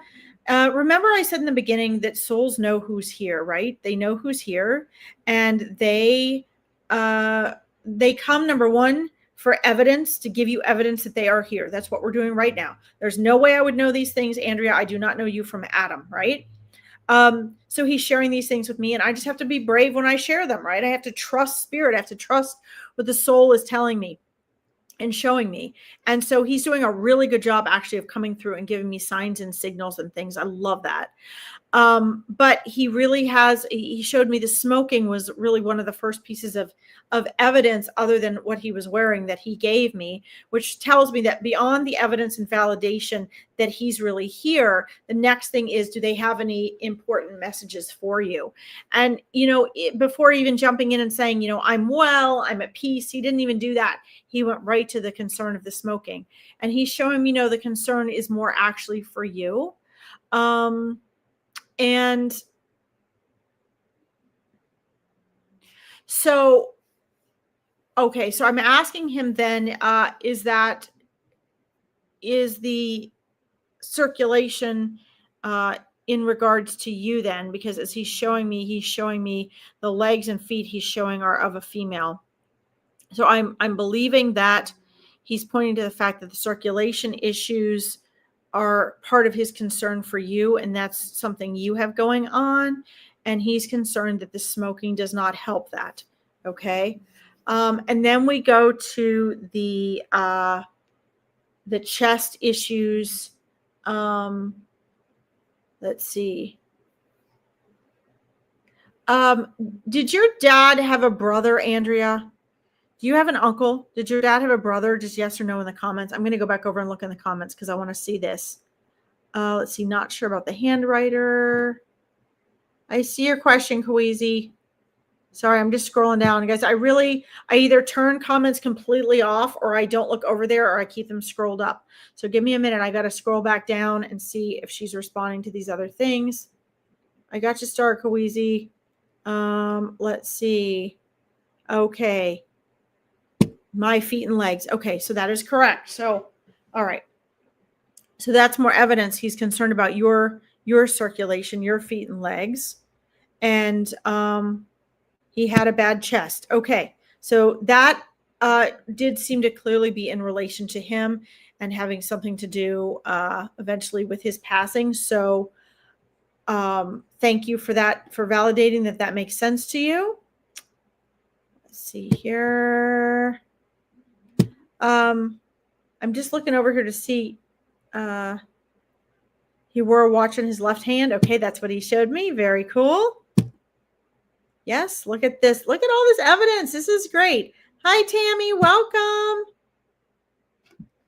Remember I said in the beginning that souls know who's here, right? They know who's here, and they come, number one, for evidence, to give you evidence that they are here. That's what we're doing right now. There's no way I would know these things, Andrea. I do not know you from Adam, right? So he's sharing these things with me, and I just have to be brave when I share them, right? I have to trust spirit. I have to trust what the soul is telling me and showing me. And so he's doing a really good job actually of coming through and giving me signs and signals and things. I love that. But he showed me the smoking was really one of the first pieces of evidence other than what he was wearing that he gave me, which tells me that beyond the evidence and validation that he's really here, the next thing is, do they have any important messages for you? And, before even jumping in and saying, I'm well, I'm at peace, he didn't even do that. He went right to the concern of the smoking. And he's showing me, the concern is more actually for you. And So, okay. So I'm asking him then, is the circulation in regards to you then? Because as he's showing me the legs and feet he's showing are of a female. So I'm believing that he's pointing to the fact that the circulation issues are part of his concern for you, and that's something you have going on, and he's concerned that the smoking does not help that. Okay. And then we go to the chest issues. Let's see. Did your dad have a brother, Andrea? Do you have an uncle? Did your dad have a brother? Just yes or no in the comments. I'm going to go back over and look in the comments because I want to see this. Let's see. Not sure about the handwriter. I see your question, Kawizi. Sorry, I'm just scrolling down. Guys, I either turn comments completely off or I don't look over there or I keep them scrolled up. So give me a minute. I got to scroll back down and see if she's responding to these other things. I got you, Star Kawizi. Let's see. Okay. My feet and legs. Okay, so that is correct. So, all right. So that's more evidence he's concerned about your circulation, your feet and legs. And he had a bad chest. Okay. So that did seem to clearly be in relation to him and having something to do eventually with his passing. So thank you for that, for validating that makes sense to you. Let's see here. I'm just looking over here to see. He wore a watch in his left hand. Okay, that's what he showed me. Very cool. Yes, look at this. Look at all this evidence. This is great. Hi, Tammy. Welcome.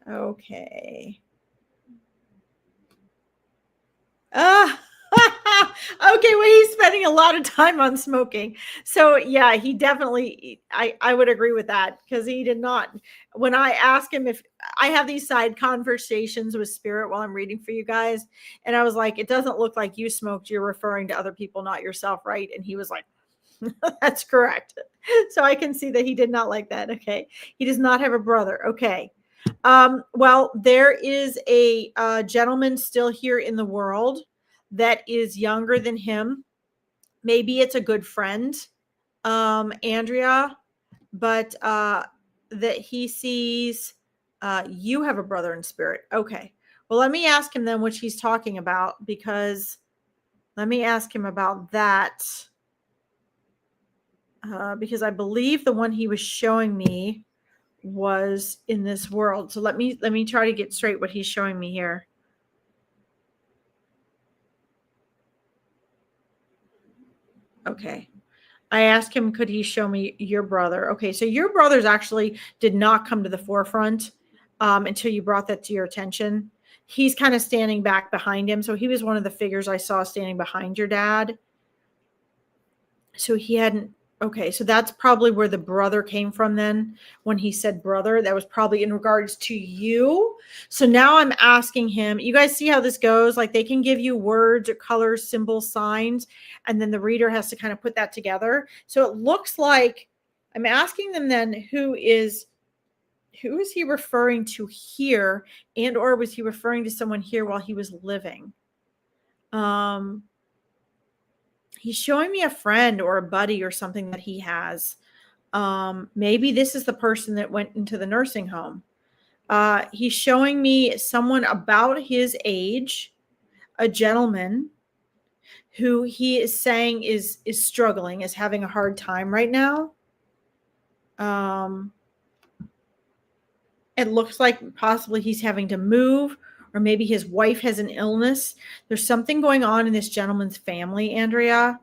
Okay. Okay, well, he's spending a lot of time on smoking. So yeah, he definitely, I would agree with that, because he did not, when I ask him, if I have these side conversations with Spirit while I'm reading for you guys, and I was like, it doesn't look like you smoked, you're referring to other people, not yourself, right? And he was like, that's correct. So I can see that he did not like that. Okay. He does not have a brother. Okay. Well, there is a gentleman still here in the world that is younger than him. Maybe it's a good friend, Andrea, but that he sees you have a brother in spirit. Okay. Well, let me ask him then what he's talking about, because let me ask him about that. Because I believe the one he was showing me was in this world. So let me try to get straight what he's showing me here. Okay. I asked him, could he show me your brother? Okay. So your brothers actually did not come to the forefront until you brought that to your attention. He's kind of standing back behind him. So he was one of the figures I saw standing behind your dad. So he hadn't. Okay, so that's probably where the brother came from then. When he said brother, that was probably in regards to you. So now I'm asking him, you guys see how this goes? Like, they can give you words or colors, symbols, signs, and then the reader has to kind of put that together. So it looks like I'm asking them then, who is he referring to here? And or was he referring to someone here while he was living? He's showing me a friend or a buddy or something that he has. Maybe this is the person that went into the nursing home. He's showing me someone about his age, a gentleman who he is saying is struggling, is having a hard time right now. It looks like possibly he's having to move, or maybe his wife has an illness. There's something going on in this gentleman's family, Andrea,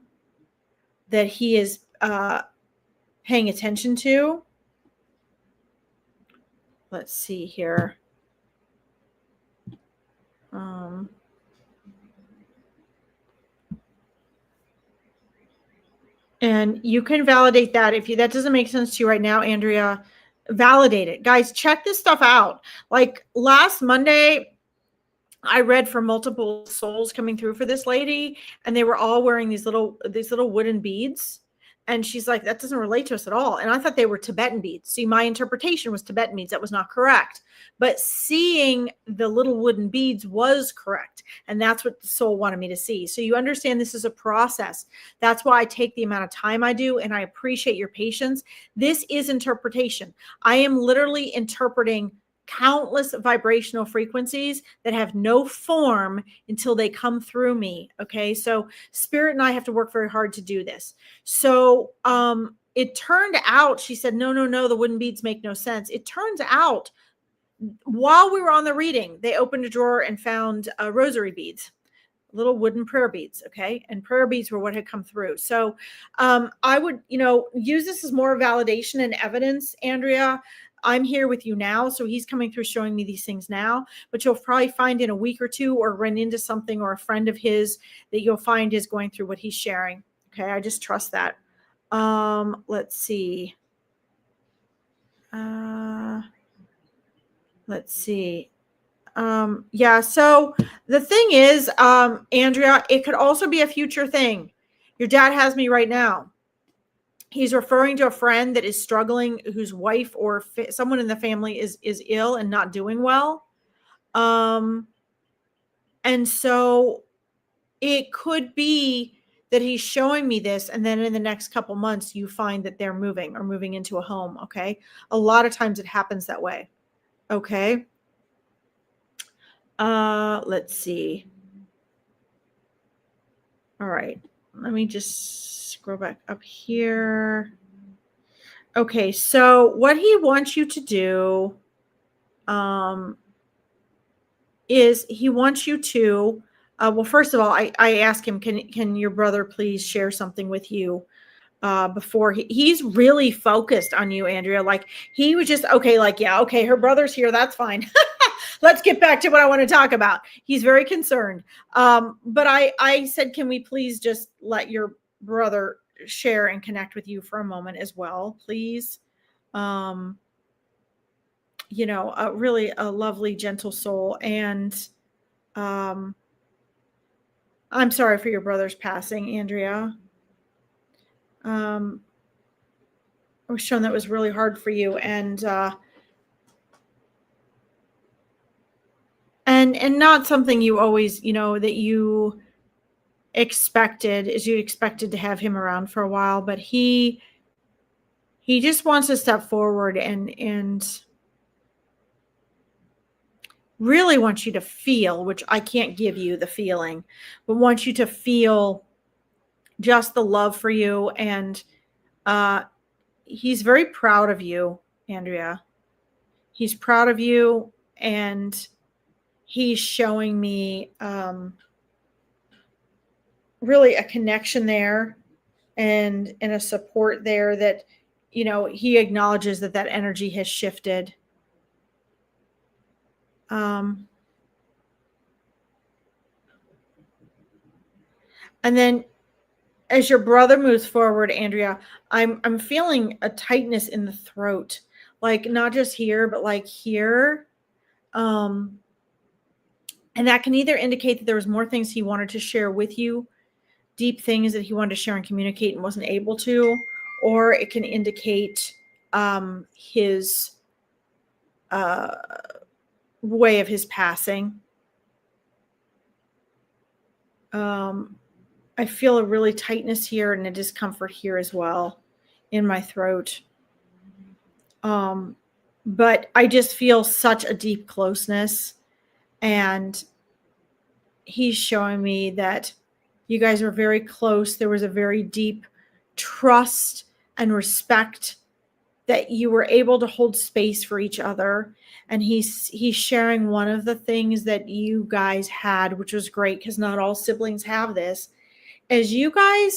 that he is paying attention to. Let's see here. And you can validate that. If that doesn't make sense to you right now, Andrea, validate it. Guys, check this stuff out. Like last Monday, I read for multiple souls coming through for this lady, and they were all wearing these little wooden beads. And she's like, that doesn't relate to us at all. And I thought they were Tibetan beads. See, my interpretation was Tibetan beads. That was not correct. But seeing the little wooden beads was correct. And that's what the soul wanted me to see. So you understand this is a process. That's why I take the amount of time I do. And I appreciate your patience. This is interpretation. I am literally interpreting countless vibrational frequencies that have no form until they come through me. Okay. So Spirit and I have to work very hard to do this. So it turned out, she said, no, the wooden beads make no sense. It turns out while we were on the reading, they opened a drawer and found rosary beads, little wooden prayer beads. Okay. And prayer beads were what had come through. So I would, use this as more validation and evidence, Andrea. I'm here with you now. So he's coming through showing me these things now, but you'll probably find in a week or two or run into something or a friend of his that you'll find is going through what he's sharing. Okay. I just trust that. Let's see. Let's see. Yeah. So the thing is, Andrea, it could also be a future thing. Your dad has me right now. He's referring to a friend that is struggling, whose wife or someone in the family is ill and not doing well. And so it could be that he's showing me this, and then in the next couple months, you find that they're moving into a home. Okay. A lot of times it happens that way. Okay. Let's see. All right. Let me just scroll back up here. Okay. So what he wants you to do, is he wants you to, well, first of all, I asked him, can your brother please share something with you? Before he's really focused on you, Andrea. Like he was just, okay, like, yeah, okay, her brother's here. That's fine. Let's get back to what I want to talk about. He's very concerned. But I said, can we please just let your brother share and connect with you for a moment as well, please? Really a lovely, gentle soul. And I'm sorry for your brother's passing, Andrea. I was shown that was really hard for you, and not something you always, that you expected, is you expected to have him around for a while, but he just wants to step forward and really wants you to feel, which I can't give you the feeling, but wants you to feel just the love for you. And he's very proud of you, Andrea. He's proud of you, and he's showing me really a connection there and a support there that, he acknowledges that energy has shifted. And then as your brother moves forward, Andrea, I'm feeling a tightness in the throat, like not just here, but like here. And that can either indicate that there was more things he wanted to share with you, deep things that he wanted to share and communicate and wasn't able to, or it can indicate his way of his passing. I feel a really tightness here and a discomfort here as well in my throat. But I just feel such a deep closeness, and he's showing me that you guys are very close. There was a very deep trust and respect that you were able to hold space for each other. And he's sharing one of the things that you guys had, which was great because not all siblings have this, is you and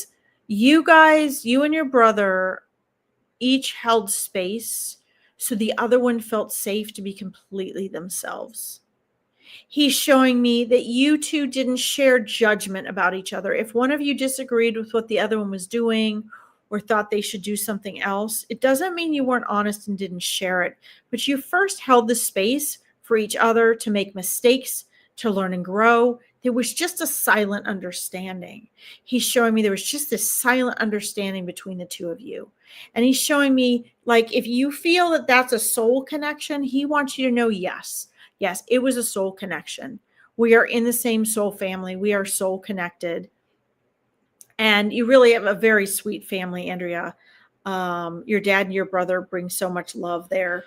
your brother each held space so the other one felt safe to be completely themselves. He's showing me that you two didn't share judgment about each other. If one of you disagreed with what the other one was doing or thought they should do something else, it doesn't mean you weren't honest and didn't share it, but you first held the space for each other to make mistakes, to learn and grow, there was just a silent understanding. He's showing me there was just this silent understanding between the two of you. And he's showing me, like, if you feel that that's a soul connection, he wants you to know, yes, it was a soul connection. We are in the same soul family. We are soul connected. And you really have a very sweet family, Andrea. Your dad and your brother bring so much love there.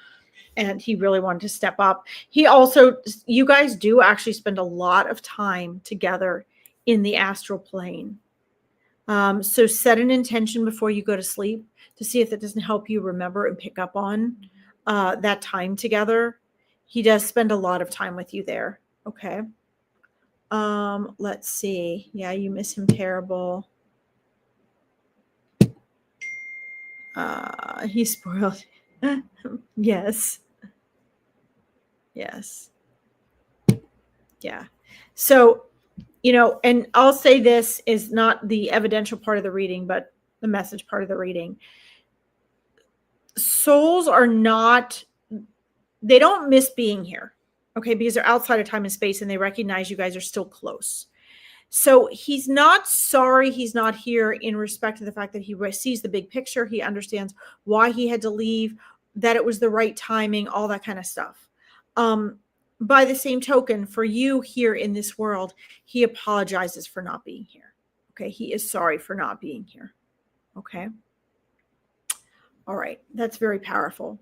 And he really wanted to step up. He also, you guys do actually spend a lot of time together in the astral plane. So set an intention before you go to sleep to see if it doesn't help you remember and pick up on that time together. He does spend a lot of time with you there. Okay. Let's see. Yeah, you miss him terrible. He's spoiled. Yes. Yeah. So, and I'll say this is not the evidential part of the reading, but the message part of the reading. Souls are not, they don't miss being here. Okay. Because they're outside of time and space and they recognize you guys are still close. So he's not sorry he's not here in respect to the fact that he sees the big picture. He understands why he had to leave, that it was the right timing, all that kind of stuff. By the same token, for you here in this world, he apologizes for not being here. Okay. He is sorry for not being here. Okay. All right. That's very powerful.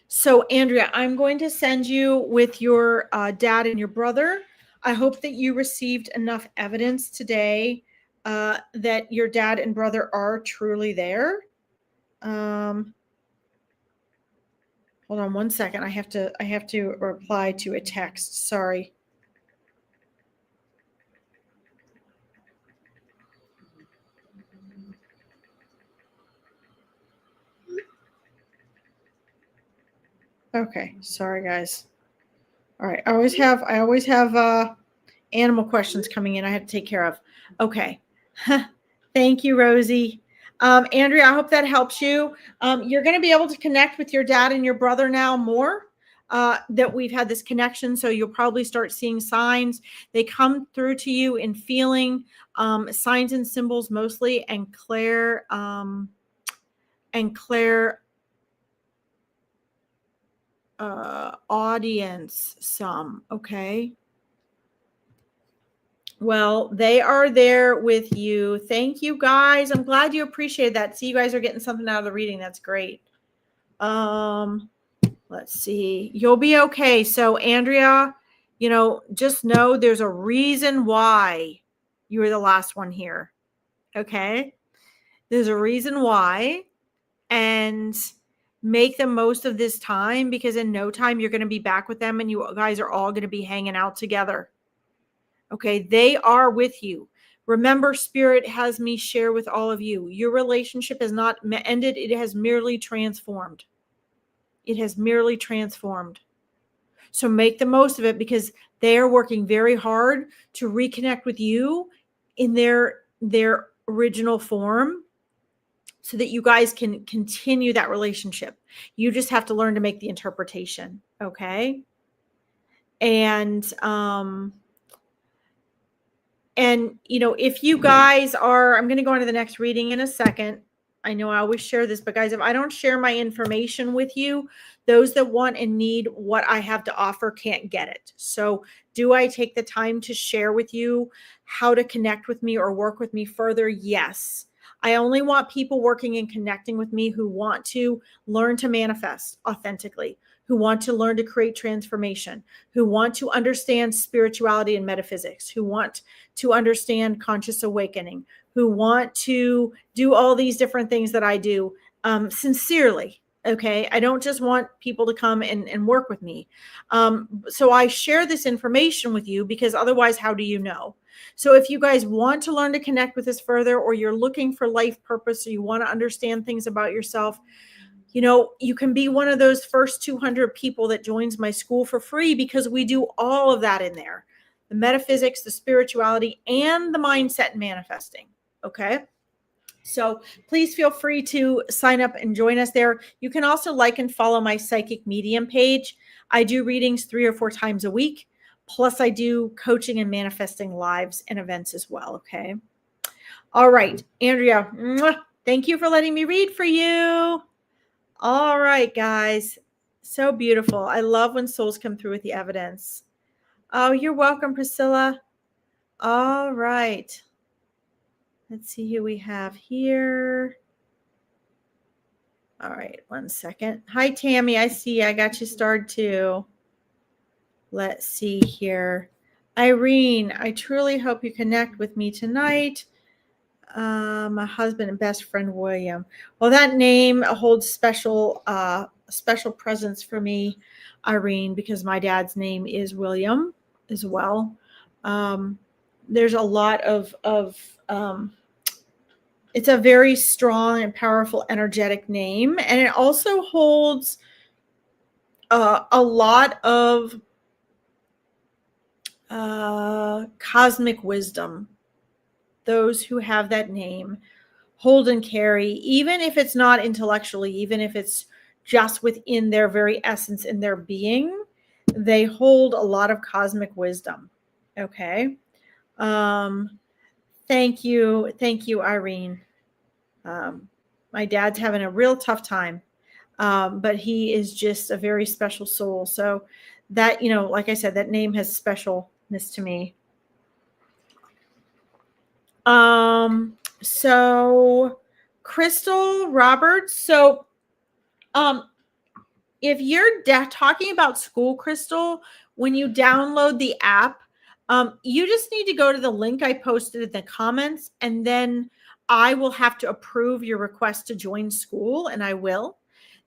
So Andrea, I'm going to send you with your dad and your brother. I hope that you received enough evidence today that your dad and brother are truly there. Hold on one second. I have to reply to a text. Sorry. Okay. Sorry, guys. All right. I always have animal questions coming in I have to take care of. Okay. Thank you, Rosie. Andrea, I hope that helps you. You're going to be able to connect with your dad and your brother now more, that we've had this connection. So you'll probably start seeing signs. They come through to you in feeling, signs and symbols mostly, and Claire audience some. Okay. Well, they are there with you. Thank you, guys. I'm glad you appreciated that. See, you guys are getting something out of the reading. That's great. Let's see. You'll be okay. So, Andrea, just know there's a reason why you were the last one here. Okay? There's a reason why. And make the most of this time, because in no time you're going to be back with them and you guys are all going to be hanging out together. Okay, they are with you. Remember, Spirit has me share with all of you. Your relationship has not ended. It has merely transformed. It has merely transformed. So make the most of it, because they are working very hard to reconnect with you in their original form so that you guys can continue that relationship. You just have to learn to make the interpretation. Okay. And, if you guys are, I'm going to go on to the next reading in a second. I know I always share this, but guys, if I don't share my information with you, those that want and need what I have to offer can't get it. So do I take the time to share with you how to connect with me or work with me further? Yes. I only want people working and connecting with me who want to learn to manifest authentically, who want to learn to create transformation, who want to understand spirituality and metaphysics, who want to understand conscious awakening, who want to do all these different things that I do sincerely. Okay. I don't just want people to come and work with me. So I share this information with you, because otherwise, how do you know? So if you guys want to learn to connect with us further, or you're looking for life purpose, or you want to understand things about yourself, you can be one of those first 200 people that joins my school for free, because we do all of that in there. The metaphysics, the spirituality, and the mindset and manifesting. Okay. So please feel free to sign up and join us there. You can also like and follow my psychic medium page. I do readings 3 or 4 times a week. Plus, I do coaching and manifesting lives and events as well. Okay. All right, Andrea, thank you for letting me read for you. All right, guys. So beautiful. I love when souls come through with the evidence. Oh, you're welcome, Priscilla. All right. Let's see who we have here. All right, 1 second. Hi, Tammy. I see. I got you starred too. Let's see here. Irene, I truly hope you connect with me tonight. My husband and best friend, William. Well, that name holds special presence for me, Irene, because my dad's name is William as well. There's a lot of it's a very strong and powerful, energetic name, and it also holds a lot of cosmic wisdom. Those who have that name hold and carry, even if it's not intellectually, even if it's just within their very essence in their being, they hold a lot of cosmic wisdom. Okay. Thank you, Irene. My dad's having a real tough time, but he is just a very special soul. So that, like I said, that name has specialness to me. So Crystal Roberts. So, if you're talking about school, Crystal, when you download the app, you just need to go to the link I posted in the comments, and then I will have to approve your request to join school, and I will.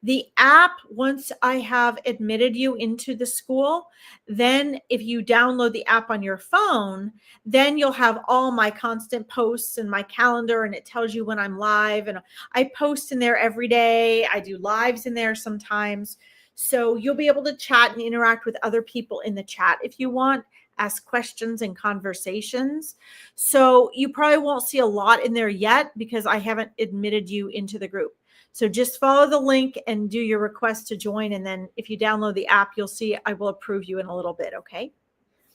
The app, once I have admitted you into the school, then if you download the app on your phone, then you'll have all my constant posts and my calendar, and it tells you when I'm live. And I post in there every day. I do lives in there sometimes. So you'll be able to chat and interact with other people in the chat if you want, ask questions and conversations. So you probably won't see a lot in there yet because I haven't admitted you into the group. So just follow the link and do your request to join. And then if you download the app, you'll see I will approve you in a little bit. Okay.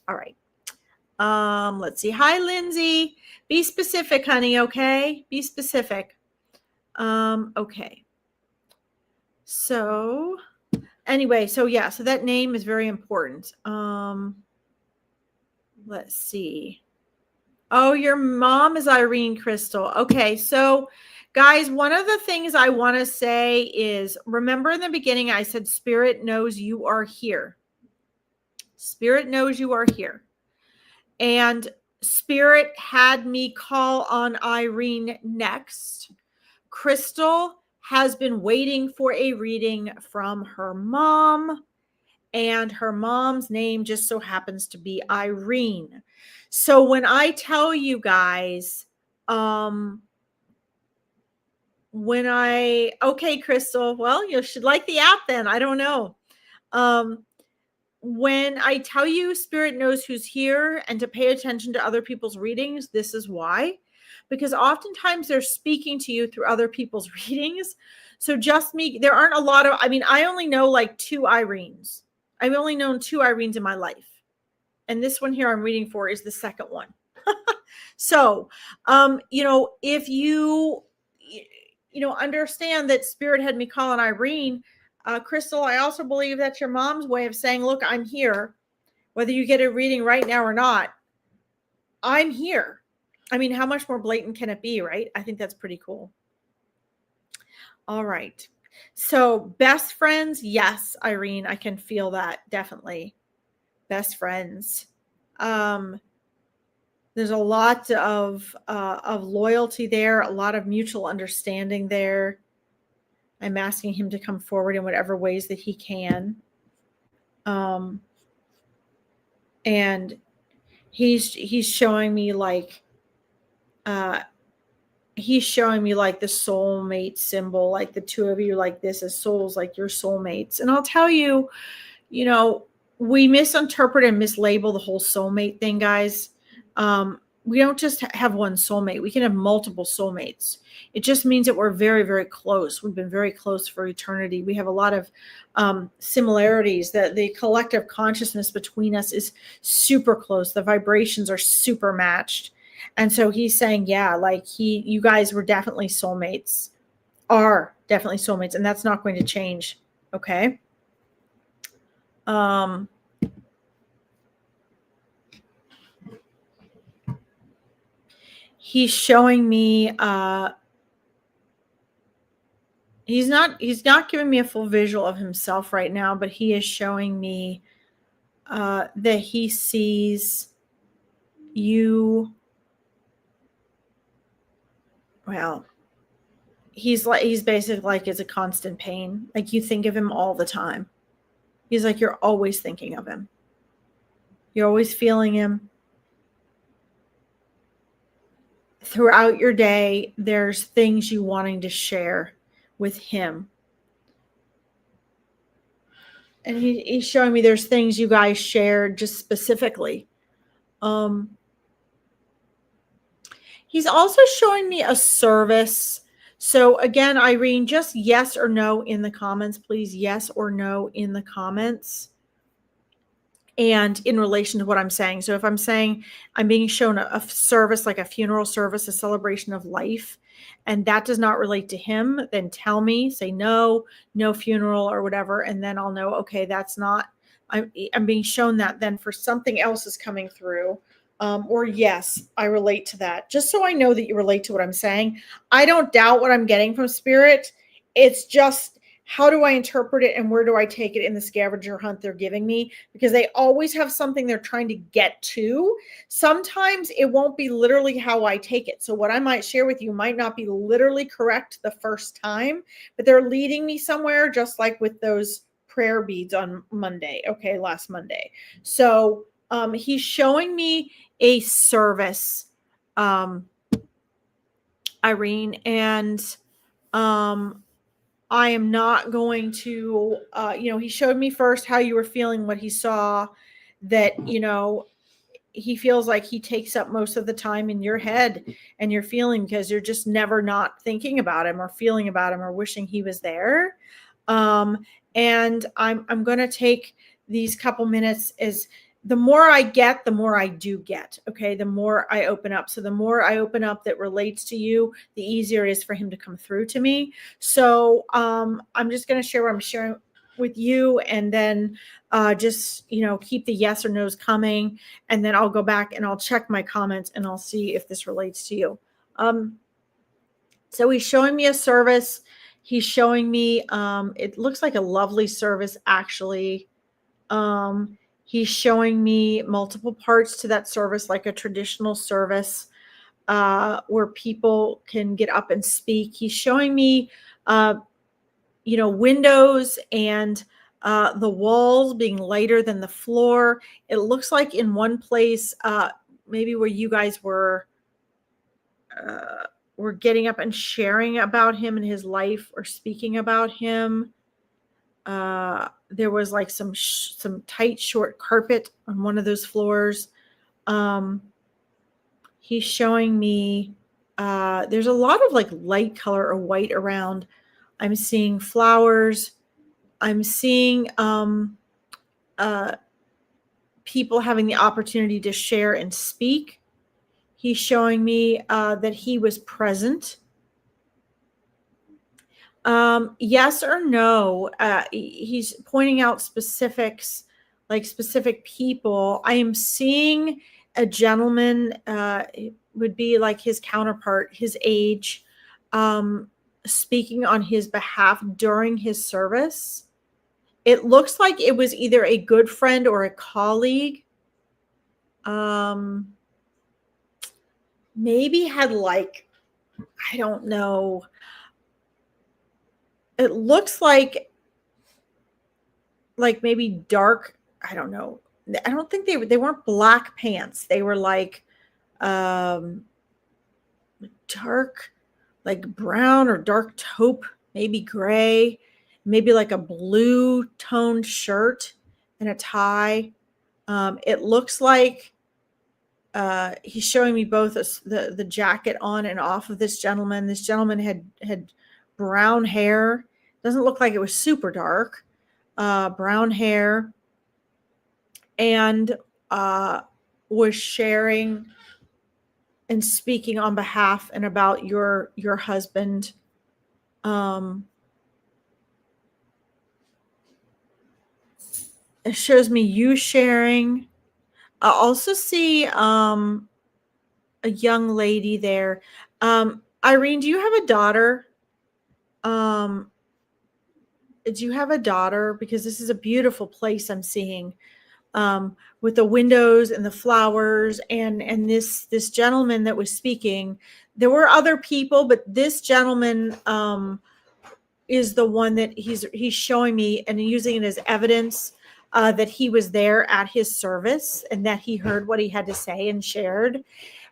All right. Let's see. Hi, Lindsay. Be specific, honey. Okay. Be specific. Okay. So anyway, so that name is very important. Let's see. Oh, your mom is Irene, Crystal. Okay. So guys, one of the things I want to say is, remember in the beginning, I said, Spirit knows you are here. Spirit knows you are here. And Spirit had me call on Irene next. Crystal has been waiting for a reading from her mom, and her mom's name just so happens to be Irene. So when I tell you guys, okay, Crystal, well, you should like the app then. I don't know. When I tell you Spirit knows who's here and to pay attention to other people's readings, this is why. Because oftentimes they're speaking to you through other people's readings. So just me, there aren't a lot of, I only know like 2 Irenes. I've only known 2 Irenes in my life. And this one here I'm reading for is the second one. So, if you understand that Spirit had me call on Irene, Crystal, I also believe that's your mom's way of saying, look, I'm here. Whether you get a reading right now or not, I'm here. How much more blatant can it be, right? I think that's pretty cool. All right. So best friends, yes, Irene, I can feel that, definitely. Best friends. There's a lot of loyalty there, a lot of mutual understanding there. I'm asking him to come forward in whatever ways that he can. And he's showing me like the soulmate symbol, like the 2 of you, like this as souls, like your soulmates. And I'll tell you, we misinterpret and mislabel the whole soulmate thing, guys. we don't just have one soulmate. We can have multiple soulmates. It just means that we're very, very close. We've been very close for eternity. We have a lot of similarities. That the collective consciousness between us is super close. The vibrations are super matched. And so he's saying, yeah, like you guys were definitely soulmates, are definitely soulmates, and that's not going to change. Okay. He's showing me he's not giving me a full visual of himself right now, but he is showing me that he sees you. Well, he's basically like it's a constant pain. Like you think of him all the time. He's like, you're always thinking of him. You're always feeling him. Throughout your day, there's things you wanting to share with him. And he's showing me there's things you guys shared just specifically. He's also showing me a service. So again, Irene, just yes or no in the comments, please. Yes or no in the comments. And in relation to what I'm saying. So if I'm saying I'm being shown a service, like a funeral service, a celebration of life, and that does not relate to him, then tell me, say no funeral or whatever. And then I'll know, okay, that's not, I'm being shown that then for something else is coming through. Or yes, I relate to that. Just so I know that you relate to what I'm saying. I don't doubt what I'm getting from spirit. It's just, how do I interpret it and where do I take it in the scavenger hunt they're giving me? Because they always have something they're trying to get to. Sometimes it won't be literally how I take it. So what I might share with you might not be literally correct the first time, but they're leading me somewhere, just like with those prayer beads on Monday. Okay, last Monday. So he's showing me a service, Irene, and I am not going to, he showed me first how you were feeling, what he saw, that, he feels like he takes up most of the time in your head and you're feeling because you're just never not thinking about him or feeling about him or wishing he was there. And I'm going to take these couple minutes as the more I get, the more I do get. Okay. The more I open up. So the more I open up that relates to you, the easier it is for him to come through to me. So I'm just going to share what I'm sharing with you, and then just, keep the yes or no's coming. And then I'll go back and I'll check my comments and I'll see if this relates to you. So he's showing me a service. He's showing me, it looks like a lovely service, actually. He's showing me multiple parts to that service, like a traditional service where people can get up and speak. He's showing me, windows and the walls being lighter than the floor. It looks like in one place, maybe where you guys were getting up and sharing about him and his life or speaking about him. There was like some tight, short carpet on one of those floors. He's showing me, there's a lot of like light color or white around. I'm seeing flowers. I'm seeing people having the opportunity to share and speak. He's showing me that he was present. Yes or no. He's pointing out specifics, like specific people. I am seeing a gentleman, it would be like his counterpart, his age, speaking on his behalf during his service. It looks like it was either a good friend or a colleague. Maybe had like, I don't know. It looks like maybe dark, I don't know. I don't think they weren't black pants. They were like dark, like brown or dark taupe, maybe gray, maybe like a blue toned shirt and a tie. It looks like he's showing me both the jacket on and off of this gentleman. This gentleman had brown hair. Doesn't look like it was super dark. Brown hair, and was sharing and speaking on behalf and about your husband. It shows me you sharing. I also see a young lady there. Irene, do you have a daughter? Do you have a daughter? Because this is a beautiful place I'm seeing, with the windows and the flowers, and this gentleman that was speaking. There were other people, but this gentleman is the one that he's showing me and using it as evidence that he was there at his service and that he heard what he had to say and shared.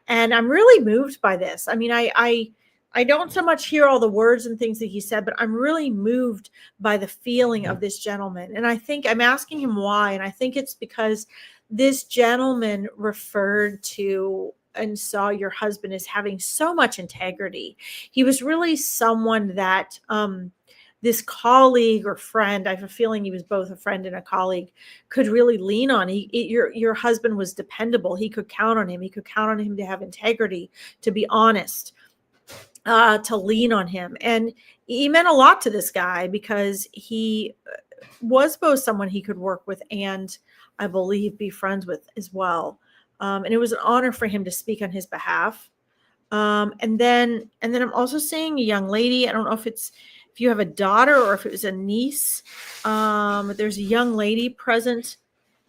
And I'm really moved by this. I mean, I don't so much hear all the words and things that he said, but I'm really moved by the feeling of this gentleman. And I think I'm asking him why. And I think it's because this gentleman referred to and saw your husband as having so much integrity. He was really someone that this colleague or friend, I have a feeling he was both a friend and a colleague, could really lean on. Your husband was dependable. He could count on him. He could count on him to have integrity, to be honest, to lean on him. And he meant a lot to this guy because he was both someone he could work with and, I believe, be friends with as well. And it was an honor for him to speak on his behalf. And then I'm also seeing a young lady. I don't know if you have a daughter or if it was a niece. There's a young lady present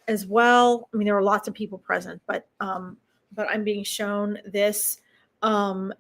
as well. I mean, there were lots of people present, but I'm being shown this. But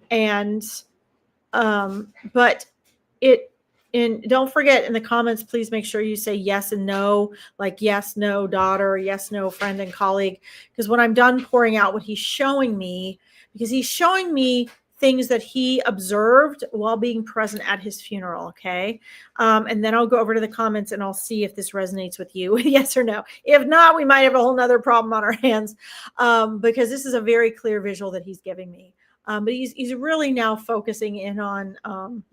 don't forget in the comments, please make sure you say yes and no, like yes, no daughter, yes, no friend and colleague. Because when I'm done pouring out what he's showing me, because he's showing me things that he observed while being present at his funeral. Okay. And then I'll go over to the comments and I'll see if this resonates with you. Yes or no. If not, we might have a whole nother problem on our hands, because this is a very clear visual that he's giving me. But he's really now focusing in on,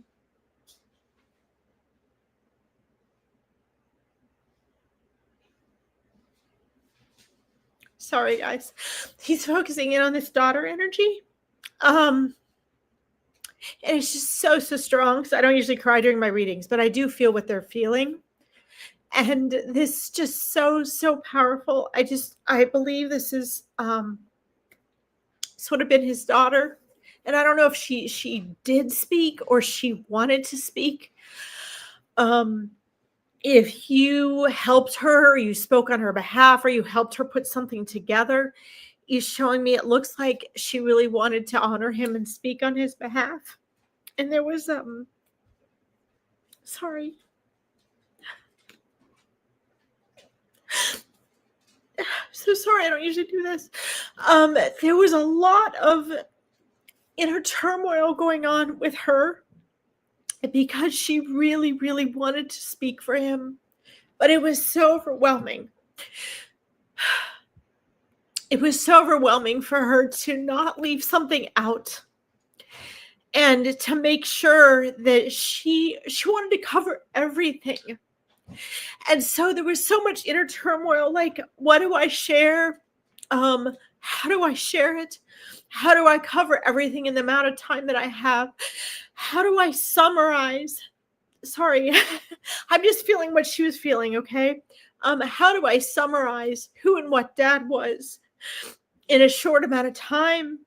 sorry guys, he's focusing in on this daughter energy. And it's just so strong. Because I don't usually cry during my readings, but I do feel what they're feeling. And this is just so powerful. I believe this is this would have been his daughter. And I don't know if she did speak or she wanted to speak. If you helped her, or you spoke on her behalf, or you helped her put something together, he's showing me it looks like she really wanted to honor him and speak on his behalf. And there was sorry. So sorry, I don't usually do this. There was a lot of inner turmoil going on with her because she really, really wanted to speak for him, but it was so overwhelming. It was so overwhelming for her to not leave something out and to make sure that she wanted to cover everything. And so there was so much inner turmoil, like, what do I share? How do I share it? How do I cover everything in the amount of time that I have? How do I summarize? Sorry, I'm just feeling what she was feeling, okay? How do I summarize who and what Dad was in a short amount of time?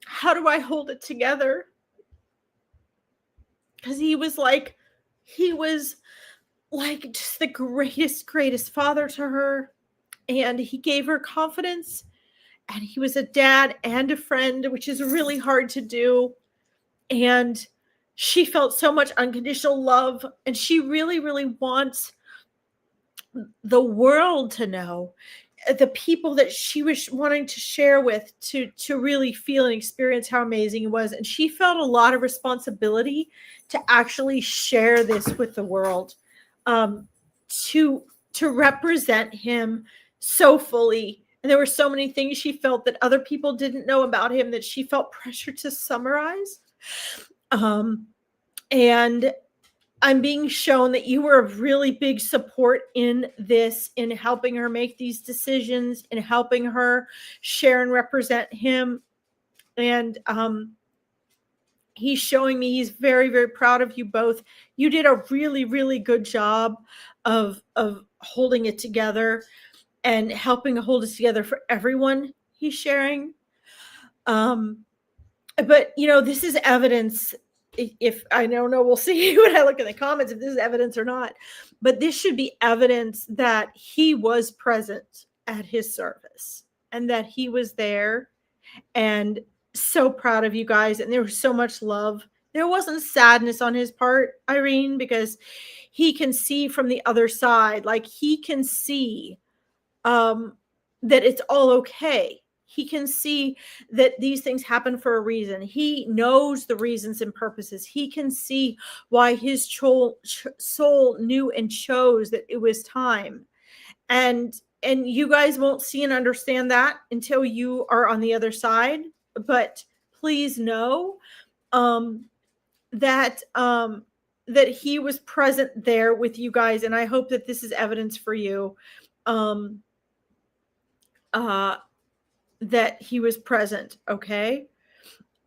How do I hold it together? Because he was like just the greatest father to her. And he gave her confidence. And he was a dad and a friend, which is really hard to do. And she felt so much unconditional love. And she really, really wants the world to know, the people that she was wanting to share with, to really feel and experience how amazing it was. And she felt a lot of responsibility to actually share this with the world, to represent him so fully And there were so many things she felt that other people didn't know about him that she felt pressure to summarize. And I'm being shown that you were a really big support in this, in helping her make these decisions, in helping her share and represent him. And he's showing me he's very, very proud of you both. You did a really, really good job of holding it together and helping hold it together for everyone he's sharing. But this is evidence. If I don't know, we'll see when I look in the comments if this is evidence or not. But this should be evidence that he was present at his service and that he was there, and so proud of you guys. And there was so much love. There wasn't sadness on his part, Irene, because he can see from the other side. Like, he can see that it's all okay. He can see that these things happen for a reason. He knows the reasons and purposes. He can see why his soul knew and chose that it was time. And you guys won't see and understand that until you are on the other side. But please know that he was present there with you guys. And I hope that this is evidence for you. That he was present. Okay.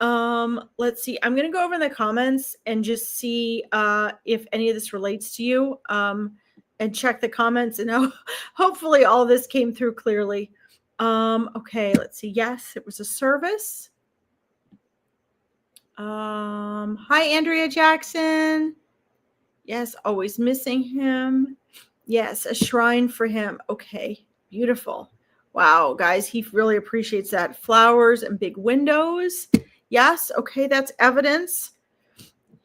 Let's see. I'm going to go over in the comments and just see if any of this relates to you, and check the comments, and hopefully all this came through clearly. Okay. Let's see. Yes, it was a service. Hi, Andrea Jackson. Yes. Always missing him. Yes. A shrine for him. Okay. Beautiful. Wow, guys, he really appreciates that. Flowers and big windows. Yes, okay, that's evidence.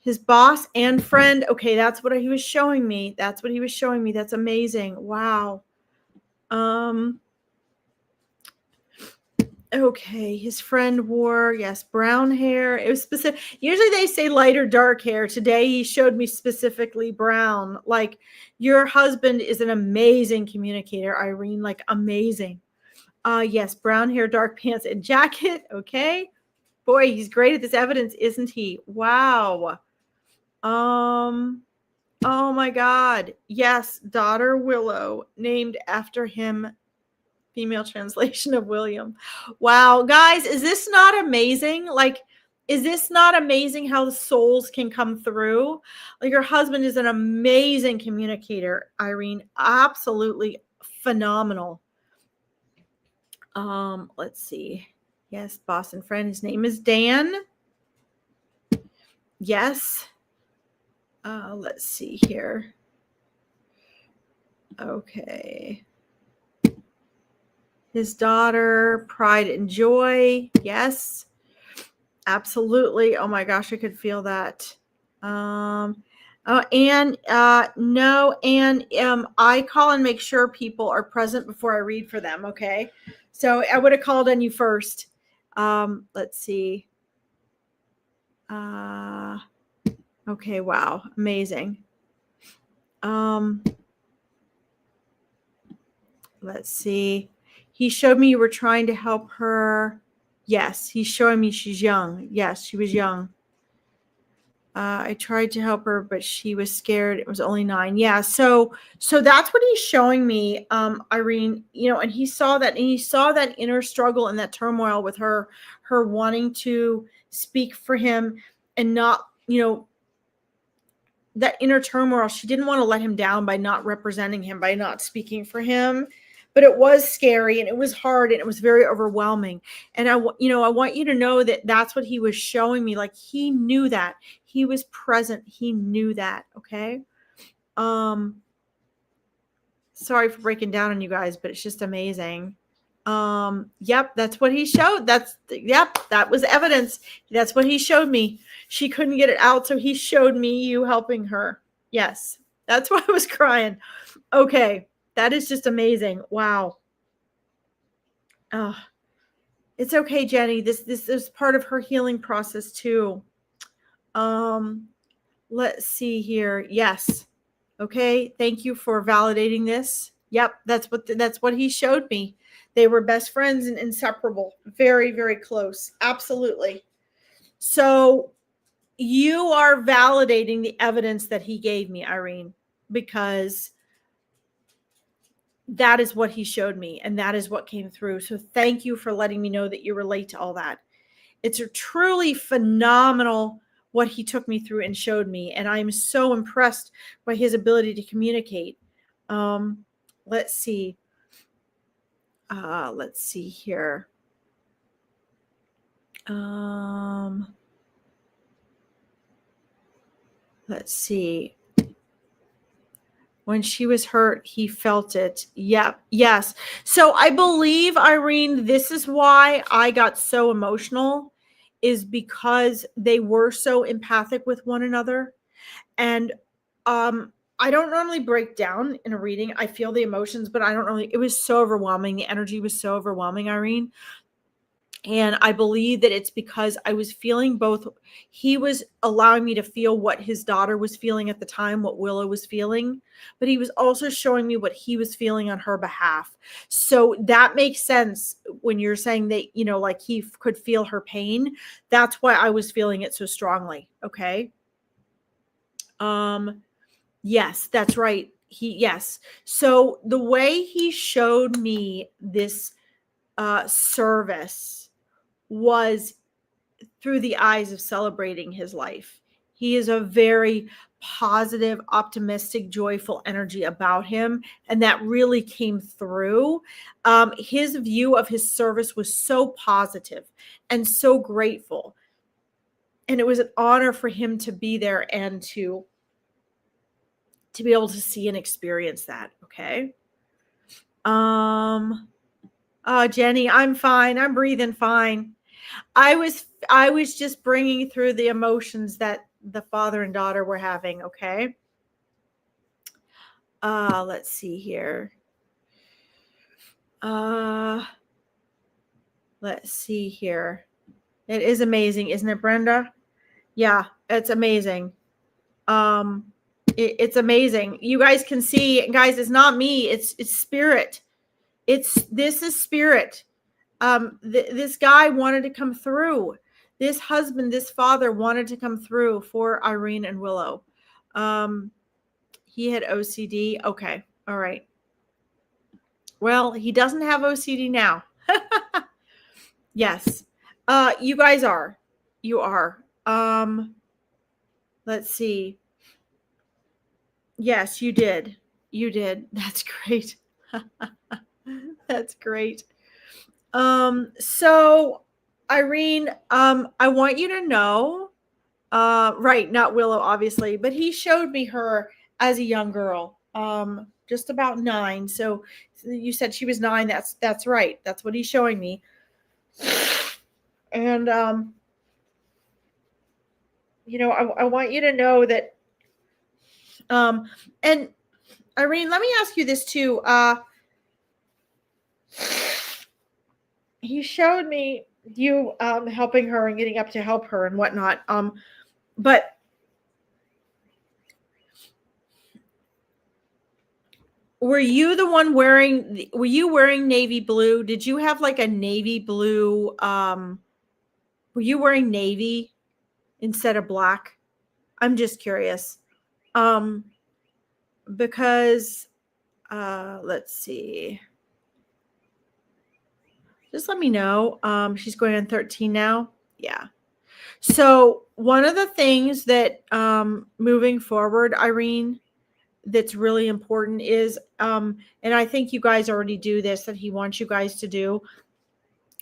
His boss and friend. Okay, that's what he was showing me. That's what he was showing me. That's amazing. Wow. Okay, his friend wore, yes, brown hair. It was specific. Usually they say light or dark hair. Today he showed me specifically brown. Like, your husband is an amazing communicator, Irene, like amazing. Yes, brown hair, dark pants, and jacket. Okay. Boy, he's great at this evidence, isn't he? Wow. Oh my God. Yes, daughter Willow, named after him. Female translation of William. Wow, guys, is this not amazing? Like, is this not amazing how the souls can come through? Like, your husband is an amazing communicator, Irene. Absolutely phenomenal. Let's see. Yes, boss and friend. His name is Dan. Yes. Let's see here. Okay. His daughter, pride and joy. Yes. Absolutely. Oh my gosh, I could feel that. No, and I call and make sure people are present before I read for them. Okay. So I would have called on you first. Let's see. Okay. Wow. Amazing. Let's see. He showed me you were trying to help her. Yes. He's showing me she's young. Yes, she was young. I tried to help her, but she was scared. It was only 9. Yeah. So that's what he's showing me, Irene, and he saw that inner struggle and that turmoil with her wanting to speak for him and not, that inner turmoil. She didn't want to let him down by not representing him, by not speaking for him. But it was scary and it was hard and it was very overwhelming. And I want you to know that that's what he was showing me. Like, he knew that. He was present. He knew that. Okay. Sorry for breaking down on you guys, but it's just amazing. Yep, that's what he showed. That was evidence. That's what he showed me. She couldn't get it out, so he showed me you helping her. Yes, that's why I was crying. Okay, that is just amazing. Wow. It's okay, Jenny. This is part of her healing process too. Let's see here. Yes. Okay. Thank you for validating this. Yep, that's what he showed me. They were best friends and inseparable, very, very close. Absolutely. So you are validating the evidence that he gave me, Irene, because that is what he showed me and that is what came through. So thank you for letting me know that you relate to all that. It's a truly phenomenal what he took me through and showed me, and I'm so impressed by his ability to communicate. Let's see. Let's see here. Let's see. When she was hurt, he felt it. Yep. Yes. So I believe, Irene, this is why I got so emotional, is because they were so empathic with one another. And I don't normally break down in a reading. I feel the emotions, but I don't really, it was so overwhelming. The energy was so overwhelming, Irene. And I believe that it's because I was feeling both. He was allowing me to feel what his daughter was feeling at the time, what Willow was feeling, but he was also showing me what he was feeling on her behalf. So that makes sense when you're saying that, like he could feel her pain. That's why I was feeling it so strongly. Okay. Yes, that's right. Yes. So the way he showed me this service was through the eyes of celebrating his life. He is a very positive, optimistic, joyful energy about him. And that really came through. His view of his service was so positive and so grateful. And it was an honor for him to be there and to be able to see and experience that. Okay. Jenny, I'm fine. I'm breathing fine. I was just bringing through the emotions that the father and daughter were having. Okay. Let's see here. Let's see here. It is amazing, isn't it, Brenda? Yeah, it's amazing. It's amazing. You guys can see, guys, it's not me. It's spirit. This is spirit. This guy wanted to come through. This husband, this father wanted to come through for Irene and Willow. He had OCD. Okay. All right. Well, he doesn't have OCD now. Yes. You guys are. You are. Let's see. Yes, you did. You did. That's great. That's great. So Irene, I want you to know, right, not Willow, obviously, but he showed me her as a young girl, just about 9. So you said she was 9. That's right. That's what he's showing me. And, I want you to know that, and Irene, let me ask you this too. He showed me you helping her and getting up to help her and whatnot. But were you the one wearing navy blue? Did you have like a navy blue? Were you wearing navy instead of black? I'm just curious. Because let's see. Just let me know. She's going on 13 now. Yeah. So one of the things that moving forward, Irene, that's really important is, and I think you guys already do this, that he wants you guys to do.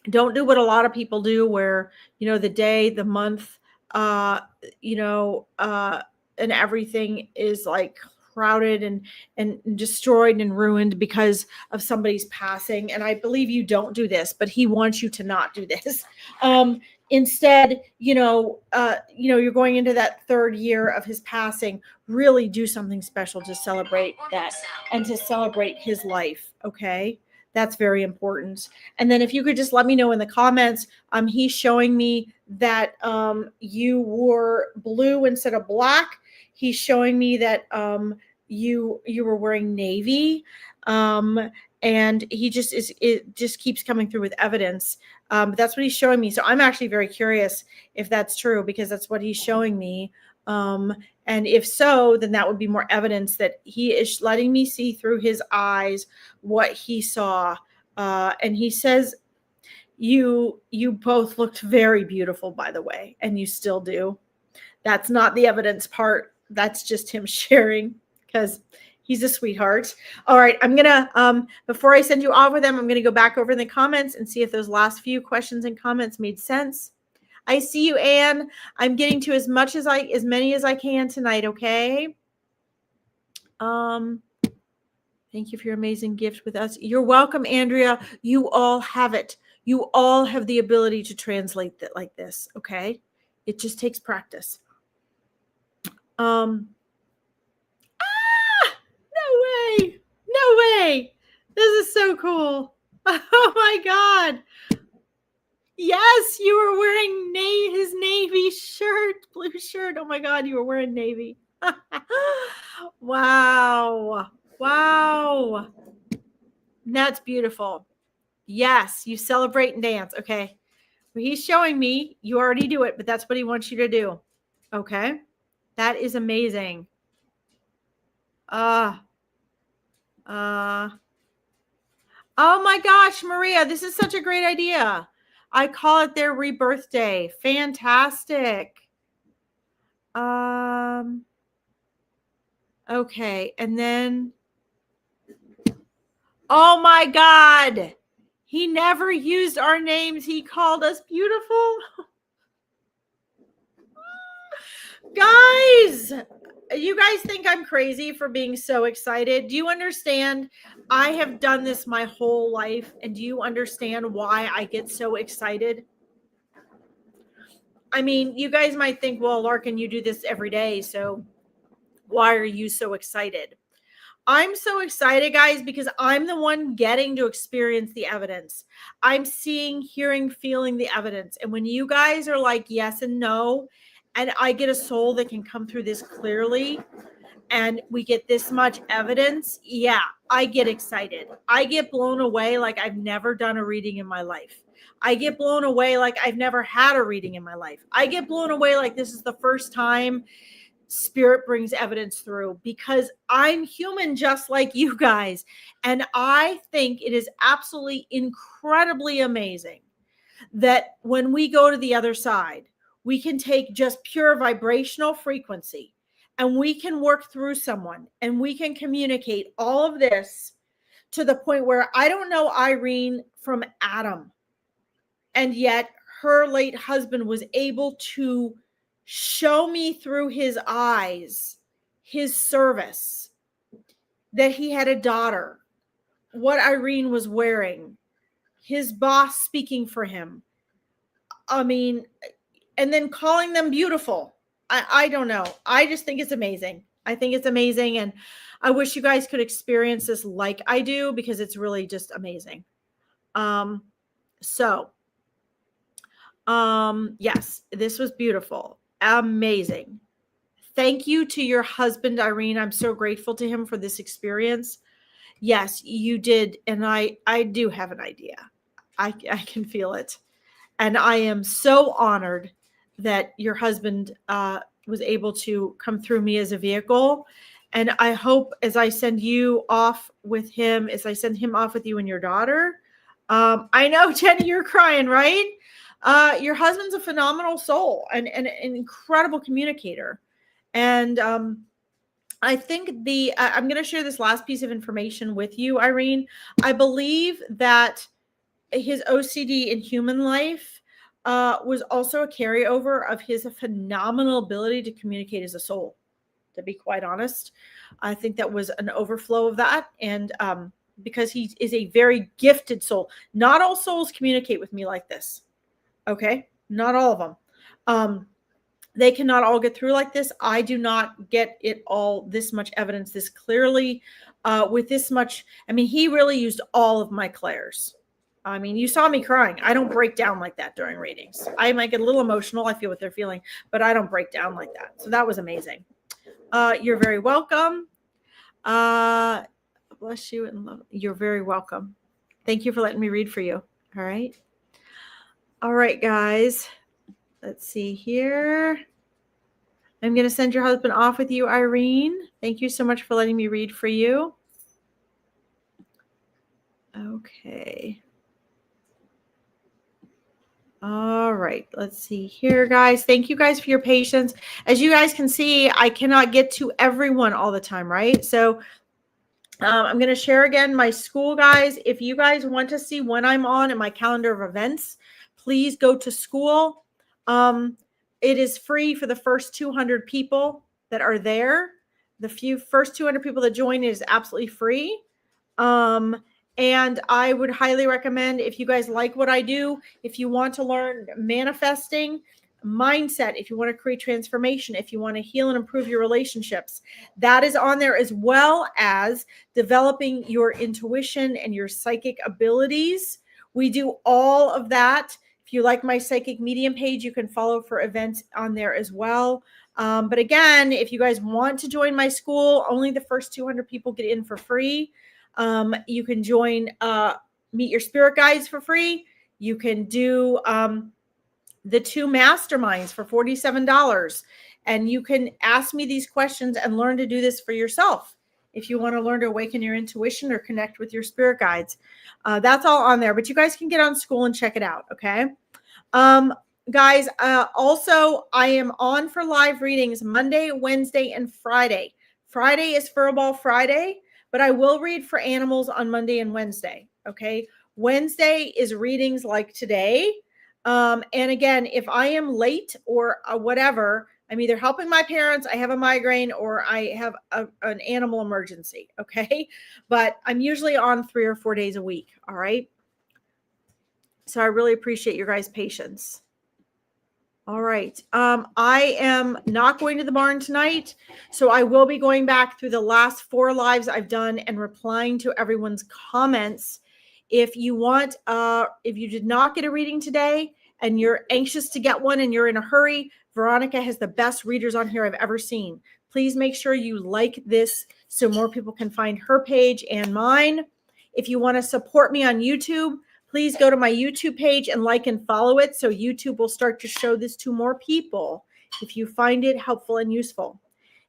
Don't do what a lot of people do where, the day, the month, and everything is like crowded and destroyed and ruined because of somebody's passing. And I believe you don't do this, but he wants you to not do this. Instead, you're going into that 3rd year of his passing. Really do something special to celebrate that and to celebrate his life. Okay. That's very important. And then if you could just let me know in the comments, he's showing me that you wore blue instead of black. He's showing me that you were wearing navy. And it just keeps coming through with evidence. But that's what he's showing me. So I'm actually very curious if that's true, because that's what he's showing me. And if so, then that would be more evidence that he is letting me see through his eyes what he saw. And he says, you both looked very beautiful, by the way, and you still do. That's not the evidence part. That's just him sharing, because he's a sweetheart. All right, I'm gonna before I send you off with him, I'm gonna go back over in the comments and see if those last few questions and comments made sense. I see you, Anne. I'm getting to as many as I can tonight, okay? Thank you for your amazing gift with us. You're welcome, Andrea. You all have it. You all have the ability to translate that like this, okay? It just takes practice. No way. No way. This is so cool. Oh my God. Yes, you were wearing his navy shirt, blue shirt. Oh my God, you were wearing navy. Wow. Wow. That's beautiful. Yes, you celebrate and dance. Okay. Well, he's showing me you already do it, but that's what he wants you to do. Okay. That is amazing. Oh my gosh, Maria, this is such a great idea. I call it their rebirth day. Fantastic. Okay, and then, oh my God, he never used our names. He called us beautiful. Guys, you guys think I'm crazy for being so excited? Do you understand? I have done this my whole life, and do you understand why I get so excited? I mean, you guys might think, well, Larkin, you do this every day, so why are you so excited? I'm so excited, guys, because I'm the one getting to experience the evidence. I'm seeing, hearing, feeling the evidence. And when you guys are like yes and no, and I get a soul that can come through this clearly, and we get this much evidence, yeah, I get excited. I get blown away like I've never done a reading in my life. I get blown away like I've never had a reading in my life. I get blown away like this is the first time Spirit brings evidence through, because I'm human just like you guys. And I think it is absolutely incredibly amazing that when we go to the other side, we can take just pure vibrational frequency and we can work through someone and we can communicate all of this to the point where I don't know Irene from Adam. And yet her late husband was able to show me through his eyes, his service, that he had a daughter, what Irene was wearing, his boss speaking for him. I mean, and then calling them beautiful. I don't know. I just think it's amazing. I think it's amazing. And I wish you guys could experience this like I do, because it's really just amazing. Yes, this was beautiful. Amazing. Thank you to your husband, Irene. I'm so grateful to him for this experience. Yes, you did. And I do have an idea. I can feel it. And I am so honored that your husband was able to come through me as a vehicle. And I hope as I send you off with him, as I send him off with you and your daughter, I know, Jenny, you're crying, right? Your husband's a phenomenal soul and an incredible communicator. And I think I'm going to share this last piece of information with you, Irene. I believe that his OCD in human life was also a carryover of his phenomenal ability to communicate as a soul, to be quite honest. I think that was an overflow of that. And because he is a very gifted soul. Not all souls communicate with me like this. Okay? Not all of them. They cannot all get through like this. I do not get it all, this much evidence, this clearly, with this much. I mean, he really used all of my clairs. I mean, you saw me crying. I don't break down like that during readings. I might get a little emotional. I feel what they're feeling, but I don't break down like that. So that was amazing. You're very welcome. God bless you and love. You're very welcome. Thank you for letting me read for you. All right. All right, guys. Let's see here. I'm going to send your husband off with you, Irene. Thank you so much for letting me read for you. Okay. All right. Let's see here, guys. Thank you guys for your patience. As you guys can see, I cannot get to everyone all the time, right? So I'm going to share again my school, guys. If you guys want to see when I'm on in my calendar of events, please go to school. It is free for the first 200 people that are there. The first 200 people that join is absolutely free. And I would highly recommend, if you guys like what I do, if you want to learn manifesting, mindset, if you want to create transformation, if you want to heal and improve your relationships, that is on there, as well as developing your intuition and your psychic abilities. We do all of that. If you like my psychic medium page, you can follow for events on there as well. But again, if you guys want to join my school, only the first 200 people get in for free. You can join Meet Your Spirit Guides for free. You can do the 2 masterminds for $47. And you can ask me these questions and learn to do this for yourself. If you want to learn to awaken your intuition or connect with your spirit guides, that's all on there. But you guys can get on school and check it out. Okay. Guys, also, I am on for live readings Monday, Wednesday, and Friday. Friday is Furball Friday, but I will read for animals on Monday and Wednesday. Okay. Wednesday is readings like today. And again, if I am late or whatever, I'm either helping my parents, I have a migraine, or I have an animal emergency. Okay. But I'm usually on 3 or 4 days a week. All right. So I really appreciate your guys' patience. All right. I am not going to the barn tonight, so I will be going back through the last 4 lives I've done and replying to everyone's comments. If you want, if you did not get a reading today and you're anxious to get one and you're in a hurry, Veronica has the best readers on here I've ever seen. Please make sure you like this so more people can find her page and mine. If you want to support me on YouTube, please go to my YouTube page and like and follow it so YouTube will start to show this to more people if you find it helpful and useful.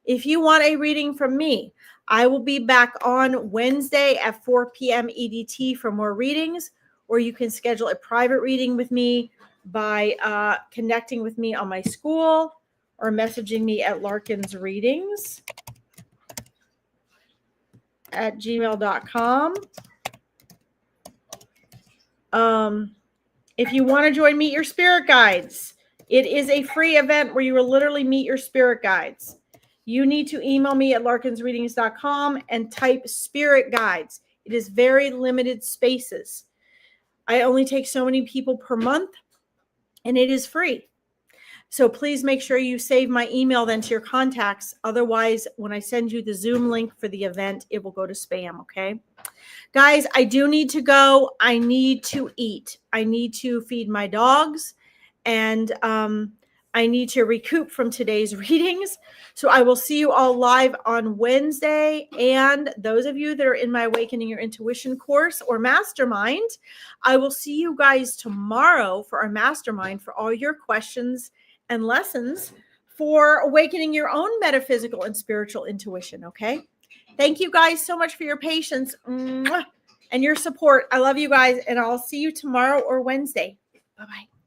If you want a reading from me, I will be back on Wednesday at 4 p.m. EDT for more readings, or you can schedule a private reading with me by connecting with me on my school or messaging me at Larkin's Readings at gmail.com. If you want to join Meet Your Spirit Guides, it is a free event where you will literally meet your spirit guides. You need to email me at larkinsreadings.com and type spirit guides. It is very limited spaces. I only take so many people per month, and it is free. So please make sure you save my email then to your contacts. Otherwise, when I send you the Zoom link for the event, it will go to spam, okay? Guys, I do need to go. I need to eat. I need to feed my dogs, and I need to recoup from today's readings. So I will see you all live on Wednesday. And those of you that are in my Awakening Your Intuition course or mastermind, I will see you guys tomorrow for our mastermind for all your questions and lessons for awakening your own metaphysical and spiritual intuition, okay? Thank you guys so much for your patience and your support. I love you guys, and I'll see you tomorrow or Wednesday. Bye-bye.